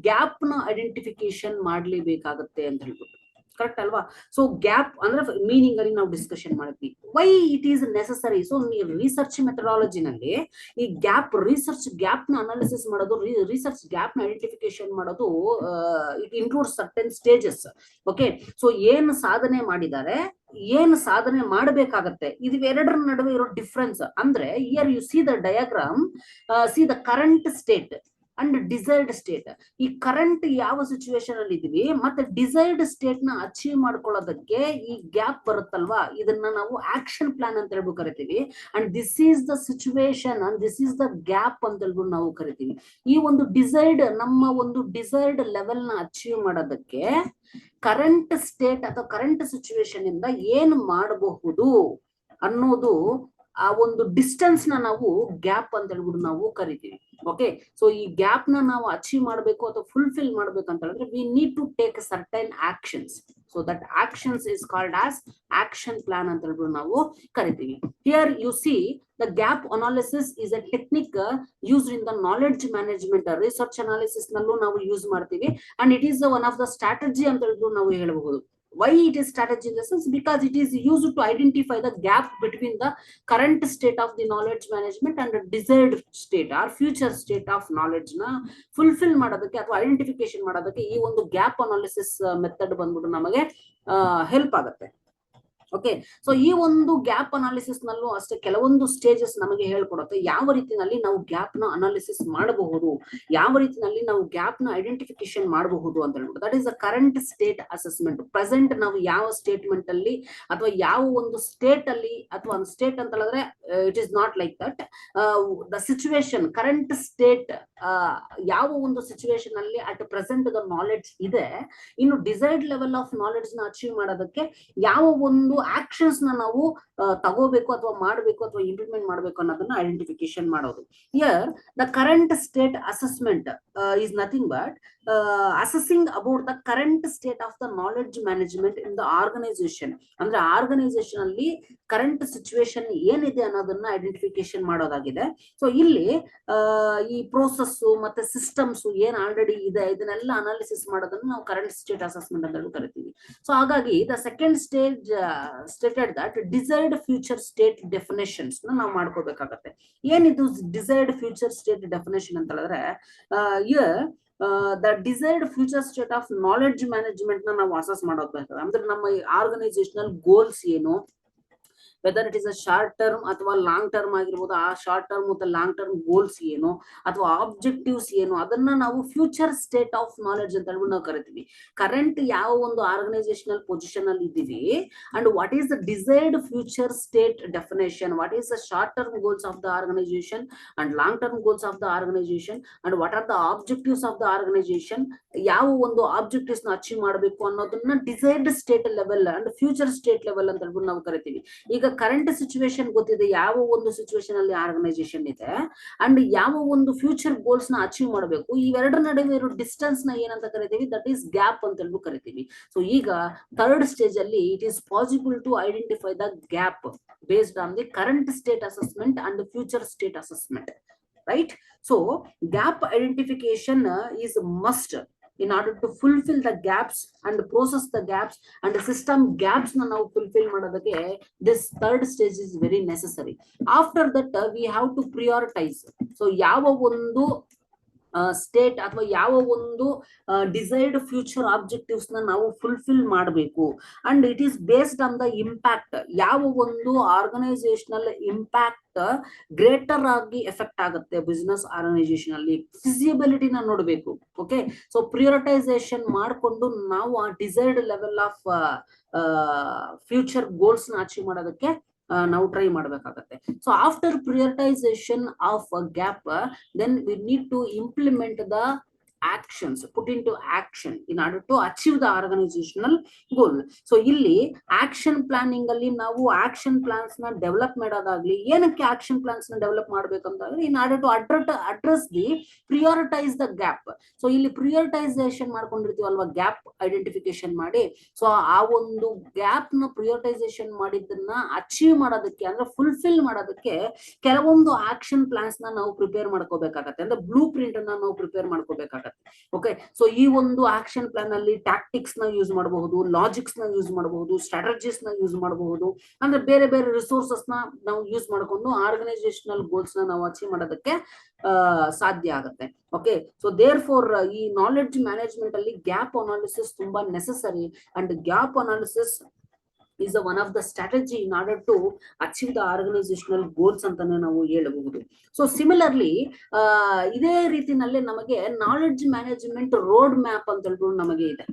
gap ನ ಐಡೆಂಟಿಫಿಕೇಶನ್ ಮಾಡ್ಲೇಬೇಕಾಗತ್ತೆ ಅಂತ ಹೇಳ್ಬಿಟ್ಟು, ಕರೆಕ್ಟ್ ಅಲ್ವಾ? ಸೊ ಗ್ಯಾಪ್ ಅಂದ್ರೆ ಮೀನಿಂಗ್ ಅಲ್ಲಿ ನಾವು ಡಿಸ್ಕಷನ್ ಮಾಡಿದ್ವಿ. Why it is necessary? So research ಮೆಥಡಾಲಜಿನಲ್ಲಿ ಈ ರಿಸರ್ಚ್ ಗ್ಯಾಪ್ ನ ಅನಾಲಿಸಿಸ್ ಮಾಡೋದು, ರಿಸರ್ಚ್ ಗ್ಯಾಪ್ ನ ಐಡೆಂಟಿಫಿಕೇಶನ್ ಮಾಡೋದು, it include certain stages. Okay, so ಏನ್ ಸಾಧನೆ ಮಾಡಿದ್ದಾರೆ, ಏನ್ ಸಾಧನೆ ಮಾಡಬೇಕಾಗತ್ತೆ, ಇದು ಎರಡರ ನಡುವೆ ಇರೋ ಡಿಫ್ರೆನ್ಸ್ ಅಂದ್ರೆ here you see the diagram, C the current state and desired state. ಈ ಕರೆಂಟ್ ಯಾವ ಸಿಚುವೇಶನ್ ಅಲ್ಲಿ ಇದೀವಿ ಮತ್ತೆ ಡಿಸೈರ್ಡ್ ಸ್ಟೇಟ್ ನ ಅಚೀವ್ ಮಾಡ್ಕೊಳ್ಳೋದಕ್ಕೆ ಈ ಗ್ಯಾಪ್ ಬರುತ್ತಲ್ವಾ, ಇದನ್ನ ನಾವು ಆಕ್ಷನ್ ಪ್ಲಾನ್ ಅಂತ ಹೇಳ್ಬಿಟ್ಟು ಕರಿತೀವಿ. And this is the situation and this is the gap ಅಂತ ಹೇಳ್ಬಿಟ್ಟು ನಾವು ಕರಿತೀವಿ. ಈ ಒಂದು ನಮ್ಮ ಒಂದು ಡಿಸೈರ್ಡ್ ಲೆವೆಲ್ ನ ಅಚೀವ್ ಮಾಡೋದಕ್ಕೆ ಕರೆಂಟ್ ಸ್ಟೇಟ್ ಅಥವಾ ಕರೆಂಟ್ ಸಿಚುವೇಶನ್ ಇಂದ ಏನ್ ಮಾಡಬಹುದು ಅನ್ನೋದು, ಆ ಒಂದು ಡಿಸ್ಟೆನ್ಸ್ ನ ನಾವು ಗ್ಯಾಪ್ ಅಂತ ಹೇಳ್ಬಿಟ್ಟು ನಾವು ಕರಿತೀವಿ. ಓಕೆ, ಸೊ ಈ ಗ್ಯಾಪ್ ನ ನಾವು ಅಚೀವ್ ಮಾಡಬೇಕು ಅಥವಾ ಫುಲ್ಫಿಲ್ ಮಾಡ್ಬೇಕಂತ ಹೇಳಿದ್ರೆ we need to take certain actions. So that actions is called as action plan ಅಂತ ಹೇಳ್ಬಿಟ್ಟು ನಾವು ಕರಿತೀವಿ. Here you see the gap analysis is a technique used in the knowledge management. Research analysis ನಲ್ಲೂ ನಾವು use ಮಾಡ್ತೀವಿ and it is one of the strategy ಅಂತ ಹೇಳ್ಬಿಟ್ಟು ನಾವು ಹೇಳಬಹುದು. Why it is strategy in the sense? Because it is used to identify the gap between the current state of the knowledge management and the desired state or future state of knowledge na fulfill ಮಾಡೋದಕ್ಕೆ ಅಥವಾ identification ಮಾಡೋದಕ್ಕೆ ಈ ಒಂದು gap analysis method ಬಂದ್ಬಿಟ್ಟು ನಮಗೆ help ಆಗುತ್ತೆ. Okay, so ಈ ಒಂದು ಗ್ಯಾಪ್ ಅನಾಲಿಸಿಸ್ ನಲ್ಲೂ ಅಷ್ಟೇ ಕೆಲವೊಂದು ಸ್ಟೇಜಸ್ ನಮಗೆ ಹೇಳ್ಕೊಡುತ್ತೆ ಯಾವ ರೀತಿನಲ್ಲಿ ನಾವು ಗ್ಯಾಪ್ ನ ಅನಾಲಿಸಿಸ್ ಮಾಡಬಹುದು, ಯಾವ ರೀತಿನಲ್ಲಿ ನಾವು ಗ್ಯಾಪ್ ನ ಐಡೆಂಟಿಫಿಕೇಶನ್ ಮಾಡಬಹುದು ಅಂತ ಹೇಳ್ಬಿಟ್ಟು. That is the current state assessment. Present ನಾವು ಯಾವ ಸ್ಟೇಟ್ಮೆಂಟ್ ಅಲ್ಲಿ ಅಥವಾ ಯಾವ ಒಂದು ಸ್ಟೇಟ್ ಅಲ್ಲಿ, ಅಥವಾ ಒಂದು ಸ್ಟೇಟ್ ಅಂತ ಹೇಳಿದ್ರೆ it is not like that, the situation current state ಯಾವ ಒಂದು ಸಿಚುವೇಶನ್ ಅಲ್ಲಿ ಅಟ್ ಪ್ರೆಸೆಂಟ್ ದ ನಾಲೆಡ್ಜ್ ಇದೆ, ಇನ್ನು ಡಿಸೈರ್ಡ್ ಲೆವೆಲ್ ಆಫ್ ನಾಲೆಡ್ಜ್ ನ ಅಚೀವ್ ಮಾಡೋದಕ್ಕೆ ಯಾವ ಒಂದು ಆಕ್ಷನ್ಸ್ ನ ನಾವು ತಗೋಬೇಕು ಅಥವಾ ಮಾಡಬೇಕು ಅಥವಾ ಇಂಪ್ಲಿಮೆಂಟ್ ಮಾಡಬೇಕು ಅನ್ನೋದನ್ನ ಐಡೆಂಟಿಫಿಕೇಶನ್ ಮಾಡೋದು. Here the current state assessment is nothing but assessing about the current state of the knowledge management in the organization. ಅಂದ್ರೆ ಆರ್ಗನೈಸೇಷನ್ ಅಲ್ಲಿ ಕರೆಂಟ್ ಸಿಚುವೇಶನ್ ಏನಿದೆ ಅನ್ನೋದನ್ನ ಐಡೆಂಟಿಫಿಕೇಶನ್ ಮಾಡೋದಾಗಿದೆ. ಸೊ ಇಲ್ಲಿ ಈ ಪ್ರೋಸೆಸ್ ಮತ್ತೆ ಸಿಸ್ಟಮ್ಸ್ ಏನ್ ಆಲ್ರೆಡಿ ಇದೆ ಇದನ್ನೆಲ್ಲ ಅನಾಲಿಸಿಸ್ ಮಾಡೋದನ್ನ ನಾವು ಕರೆಂಟ್ ಸ್ಟೇಟ್ ಅಸೆಸ್ಮೆಂಟ್ ಅಂತ ಕರಿತೀವಿ. ಸೊ ಹಾಗಾಗಿ the second stage stated that desired future state definitions ನಾವು ಮಾಡ್ಕೋಬೇಕಾಗತ್ತೆ. ಏನಿದು ಡಿಸೈರ್ಡ್ ಫ್ಯೂಚರ್ ಸ್ಟೇಟ್ ಡೆಫಿನೇಷನ್ ಅಂತ ಹೇಳಿದ್ರೆ the desired future state of knowledge management ನ ನಾವು ಅಸೆಸ್ ಮಾಡೋದು. ಅಂದ್ರೆ ನಮ್ಮ ಆರ್ಗನೈಸೇಷನಲ್ ಗೋಲ್ಸ್ ಏನು, whether it is a short term ಅಥವಾ ಲಾಂಗ್ ಟರ್ಮ್ ಆಗಿರ್ಬೋದು, ಆ ಶಾರ್ಟ್ ಟರ್ಮ್ ಮತ್ತು ಲಾಂಗ್ ಟರ್ಮ್ ಗೋಲ್ಸ್ ಏನು ಅಥವಾ ಆಬ್ಜೆಕ್ಟಿವ್ಸ್ ಏನು, ಅದನ್ನ ನಾವು ಫ್ಯೂಚರ್ ಸ್ಟೇಟ್ ಆಫ್ ನಾಲೆಡ್ಜ್ ಅಂತ ಹೇಳ್ಬಿಟ್ಟು ನಾವು ಕರಿತೀವಿ. ಕರೆಂಟ್ ಯಾವ ಒಂದು ಆರ್ಗನೈಸೇಷನಲ್ ಪೊಸಿಷನ್ ಅಲ್ಲಿ ಇದ್ದೀವಿ and what is the desired future state definition, what is the short term goals of the organisation and long term goals of the organisation and what are the objectives of the organisation, ಯಾವ ಒಂದು objectives ನ achieve ಮಾಡಬೇಕು ಅನ್ನೋದನ್ನ desired state level and future state level ಅಂತ ಹೇಳ್ಬಿಟ್ಟು ನಾವು ಕರಿತೀವಿ. ಈಗ ಕರೆಂಟ್ ಸಿಚುವೇಶನ್ ಗೊತ್ತಿದೆ, ಯಾವ ಒಂದು ಸಿಚುವೇಶನ್ ಅಲ್ಲಿ ಆರ್ಗನೈಸೇಷನ್ ಇದೆ ಅಂಡ್ ಯಾವ ಒಂದು ಫ್ಯೂಚರ್ ಗೋಲ್ಸ್ ನ ಅಚೀವ್ ಮಾಡಬೇಕು, ಇವೆರಡರ ನಡುವೆ ಇರೋ ಡಿಸ್ಟೆನ್ಸ್ ನ ಏನಂತ ಕರಿತೀವಿ, ದಟ್ ಈಸ್ ಗ್ಯಾಪ್ ಅಂತ ಹೇಳ್ಬಿಟ್ಟು ಕರಿತೀವಿ. ಸೊ ಈಗ ಥರ್ಡ್ ಸ್ಟೇಜ್ ಅಲ್ಲಿ it is possible to identify the gap based on the current state assessment and future state assessment, right? So gap identification is must in order to fulfill the gaps and process the gaps and the system gaps na now fulfill madadake. This third stage is very necessary. After that we have to prioritize. So yava ondu state ಅಥವಾ ಯಾವ ಒಂದು desired future objectives ನ ನಾವು fulfil ಮಾಡಬೇಕು and it is based on the impact. ಯಾವ ಒಂದು organizational impact greater ಆಗಿ effect ಆಗುತ್ತೆ ಬಿಸ್ನೆಸ್ ಆರ್ಗನೈಸೇಷನ್ ಅಲ್ಲಿ, ಫಿಸಿಬಿಲಿಟಿನ ನೋಡಬೇಕು. ಓಕೆ, ಸೊ ಪ್ರಿಯೋರಿಟೈಸೇಷನ್ ಮಾಡಿಕೊಂಡು ನಾವು ಆ desired level of future goals ನ ಅಚೀವ್ ಮಾಡೋದಕ್ಕೆ ನಾವು ಟ್ರೈ ಮಾಡಬೇಕಾಗತ್ತೆ. So after prioritization of gap then we need to implement the actions, put into action in order to achieve the organizational goal. So ಇಲ್ಲಿ action planning ಅಲ್ಲಿ ನಾವು action plans ನ develop ಮಾಡೋದಾಗ್ಲಿ, ಏನಕ್ಕೆ ಆಕ್ಷನ್ ಪ್ಲಾನ್ಸ್ ನ develop ಮಾಡ್ಬೇಕಂತಂದ್ರೆ in order to address the prioritize the gap. So ಇಲ್ಲಿ prioritization ಮಾಡ್ಕೊಂಡಿರ್ತೀವಲ್ವಾ, ಗ್ಯಾಪ್ ಐಡೆಂಟಿಫಿಕೇಶನ್ ಮಾಡಿ, ಸೊ ಆ ಒಂದು ಗ್ಯಾಪ್ ನ ಪ್ರಿಯೋರಿಟೈಸೇಷನ್ ಮಾಡಿದ್ದನ್ನ ಅಚೀವ್ ಮಾಡೋದಕ್ಕೆ ಅಂದ್ರೆ ಫುಲ್ಫಿಲ್ ಮಾಡೋದಕ್ಕೆ ಕೆಲವೊಂದು ಆಕ್ಷನ್ ಪ್ಲಾನ್ಸ್ ನ ನಾವು ಪ್ರಿಪೇರ್ ಮಾಡ್ಕೋಬೇಕಾಗತ್ತೆ, ಅಂದ್ರೆ ಬ್ಲೂ ಪ್ರಿಂಟ್ ಅನ್ನ ನಾವು ಪ್ರಿಪೇರ್ ಮಾಡ್ಕೋಬೇಕಾಗತ್ತೆ. ಓಕೆ, ಸೊ ಈ ಒಂದು ಆಕ್ಷನ್ ಪ್ಲಾನ್ ಅಲ್ಲಿ ಟ್ಯಾಕ್ಟಿಕ್ಸ್ ನ ಯೂಸ್ ಮಾಡಬಹುದು, ಲಾಜಿಕ್ಸ್ ನ ಯೂಸ್ ಮಾಡಬಹುದು, ಸ್ಟ್ರಾಟಜೀಸ್ ನ ಯೂಸ್ ಮಾಡಬಹುದು, ಅಂದ್ರೆ ಬೇರೆ ಬೇರೆ ರಿಸೋರ್ಸಸ್ ನ ನಾವು ಯೂಸ್ ಮಾಡಿಕೊಂಡು ಆರ್ಗನೈಸೇಷನಲ್ ಗೋಲ್ಸ್ ನ ನಾವು ಅಚೀವ್ ಮಾಡೋದಕ್ಕೆ ಸಾಧ್ಯ ಆಗುತ್ತೆ. ಓಕೆ, ಸೊ ದೇರ್ ಫಾರ್ ಈ ನಾಲೆಡ್ಜ್ ಮ್ಯಾನೇಜ್ಮೆಂಟ್ ಅಲ್ಲಿ ಗ್ಯಾಪ್ ಅನಾಲಿಸಿಸ್ ತುಂಬಾ necessary and gap analysis is one of the strategy in order to achieve the organizational goals ಅಂತಾನೆ ನಾವು ಹೇಳಬಹುದು. ಸೊ ಸಿಮಿಲರ್ಲಿ ಇದೇ ರೀತಿನಲ್ಲಿ ನಮಗೆ ನಾಲೆಡ್ಜ್ ಮ್ಯಾನೇಜ್ಮೆಂಟ್ ರೋಡ್ ಮ್ಯಾಪ್ ಅಂತ ಹೇಳ್ಬಿಟ್ಟು ನಮಗೆ ಇದೆ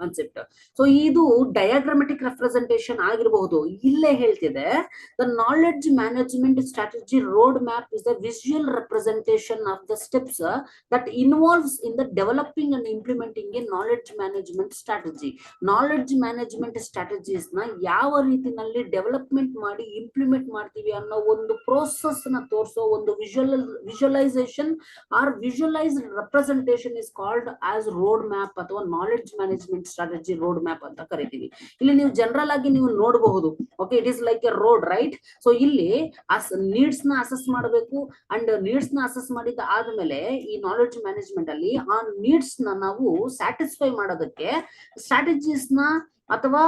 ಕಾನ್ಸೆಪ್ಟ್. ಸೊ ಇದು ಡಯಾಗ್ರಾಮೆಟಿಕ್ ರೆಪ್ರೆಸೆಂಟೇಷನ್ ಆಗಿರಬಹುದು. ಇಲ್ಲೇ ಹೇಳ್ತಿದೆ, the knowledge management strategy road map is the visual representation of the steps that involves in the developing and implementing a knowledge management strategy. Knowledge management strategies ನ ಯಾವ ರೀತಿನಲ್ಲಿ development ಮಾಡಿ implement ಮಾಡ್ತೀವಿ ಅನ್ನೋ ಒಂದು ಪ್ರೋಸೆಸ್ ನ ತೋರಿಸೋ ಒಂದು visualization or visualized representation is called as road map ಅಥವಾ knowledge management strategy road map ಅಂತ ಕರಿತೀವಿ. ಇಲ್ಲಿ ನೀವು ಜನರಲ್ ಆಗಿ ನೀವು ನೋಡಬಹುದು. Okay, it is like a road, right? So ಇಲ್ಲಿ ನೀಡ್ಸ್ ನ ಅಸೆಸ್ ಮಾಡಬೇಕು ಅಂಡ್ ನೀಡ್ಸ್ ನ ಅಸೆಸ್ ಮಾಡಿದ ಆದ್ಮೇಲೆ ಈ ನಾಲೆಡ್ಜ್ ಮ್ಯಾನೇಜ್ಮೆಂಟ್ ಅಲ್ಲಿ ಆ ನೀಡ್ಸ್ ನ ನಾವು ಸ್ಯಾಟಿಸ್ಫೈ ಮಾಡೋದಕ್ಕೆ ಸ್ಟ್ರಾಟಜೀಸ್ ನ ಅಥವಾ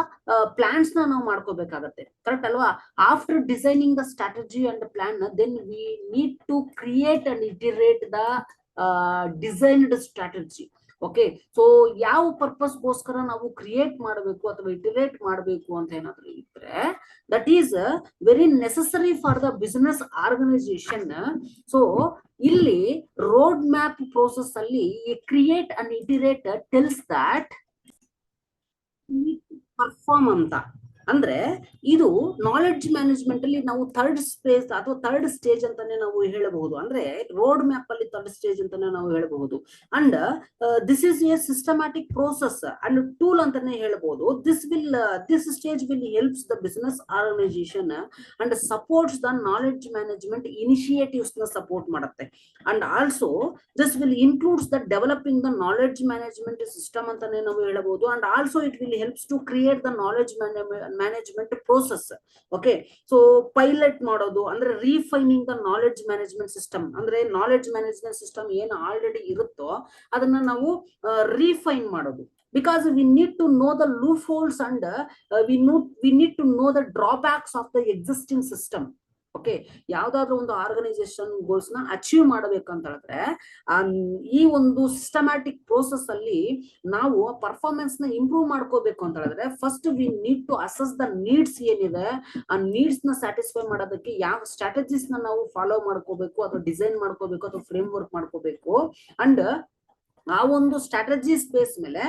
ಪ್ಲಾನ್ಸ್ ನ ನಾವು ಮಾಡ್ಕೋಬೇಕಾಗತ್ತೆ, ಕರೆಕ್ಟ್ ಅಲ್ವಾ? After designing the strategy and plan then we need to create and iterate the designed strategy. Okay, so ಯಾವ ಪರ್ಪಸ್ಗೋಸ್ಕರ ನಾವು ಕ್ರಿಯೇಟ್ ಮಾಡಬೇಕು ಅಥವಾ ಇಟಿರೇಟ್ ಮಾಡಬೇಕು ಅಂತ ಏನಾದ್ರು ಇದ್ರೆ that is very necessary for the business organisation. So ಇಲ್ಲಿ ರೋಡ್ ಮ್ಯಾಪ್ ಪ್ರೋಸೆಸ್ ಅಲ್ಲಿ create and iterate tells that perform ಅಂತ. ಅಂದ್ರೆ ಇದು ನಾಲೆಡ್ಜ್ ಮ್ಯಾನೇಜ್ಮೆಂಟ್ ಅಲ್ಲಿ ನಾವು ಥರ್ಡ್ ಸ್ಪೇಸ್ ಅಥವಾ ಥರ್ಡ್ ಸ್ಟೇಜ್ ಅಂತಾನೆ ನಾವು ಹೇಳಬಹುದು. ಅಂದ್ರೆ ರೋಡ್ ಮ್ಯಾಪ್ ಅಲ್ಲಿ ಥರ್ಡ್ ಸ್ಟೇಜ್ ಅಂತಾನೆ ನಾವು ಹೇಳಬಹುದು. And this is a systematic process and tool ಅಂತಾನೆ ಹೇಳಬಹುದು. This stage will helps the business organization and supports the knowledge management initiatives ನ ಸಪೋರ್ಟ್ ಮಾಡುತ್ತೆ. And also this will includes the developing the knowledge management system ಅಂತಾನೆ ನಾವು ಹೇಳಬಹುದು. And also it will helps to create the knowledge management process. Okay, so pilot ಮಾಡೋದು ಅಂದ್ರೆ refining the knowledge management system. ಅಂದ್ರೆ knowledge management system ಏನು already ಇರುತ್ತೋ ಅದನ್ನ ನಾವು ರೀಫೈನ್ ಮಾಡೋದು. Because we need to know the loopholes and we need to know the drawbacks of the existing system. Okay, ಯಾವ್ದಾದ್ರು ಒಂದು ಆರ್ಗನೈಸೇಷನ್ ಗೋಲ್ಸ್ ನ ಅಚೀವ್ ಮಾಡಬೇಕಂತ ಹೇಳಿದ್ರೆ ಈ ಒಂದು ಸಿಸ್ಟಮ್ಯಾಟಿಕ್ ಪ್ರೋಸೆಸ್ ಅಲ್ಲಿ ನಾವು ಪರ್ಫಾರ್ಮೆನ್ಸ್ ನ ಇಂಪ್ರೂವ್ ಮಾಡ್ಕೋಬೇಕು ಅಂತ ಹೇಳಿದ್ರೆ first we need to assess the needs ಏನಿದೆ. ಆ ನೀಡ್ಸ್ ನ ಸ್ಯಾಟಿಸ್ಫೈ ಮಾಡೋದಕ್ಕೆ ಯಾವ ಸ್ಟ್ರಾಟಜೀಸ್ ನ ನಾವು ಫಾಲೋ ಮಾಡ್ಕೋಬೇಕು ಅಥವಾ ಡಿಸೈನ್ ಮಾಡ್ಕೋಬೇಕು ಅಥವಾ ಫ್ರೇಮ್ ವರ್ಕ್ ಮಾಡ್ಕೋಬೇಕು. ಅಂಡ್ ಆ ಒಂದು ಸ್ಟ್ರಾಟಜಿ ಸ್ಪೇಸ್ ಮೇಲೆ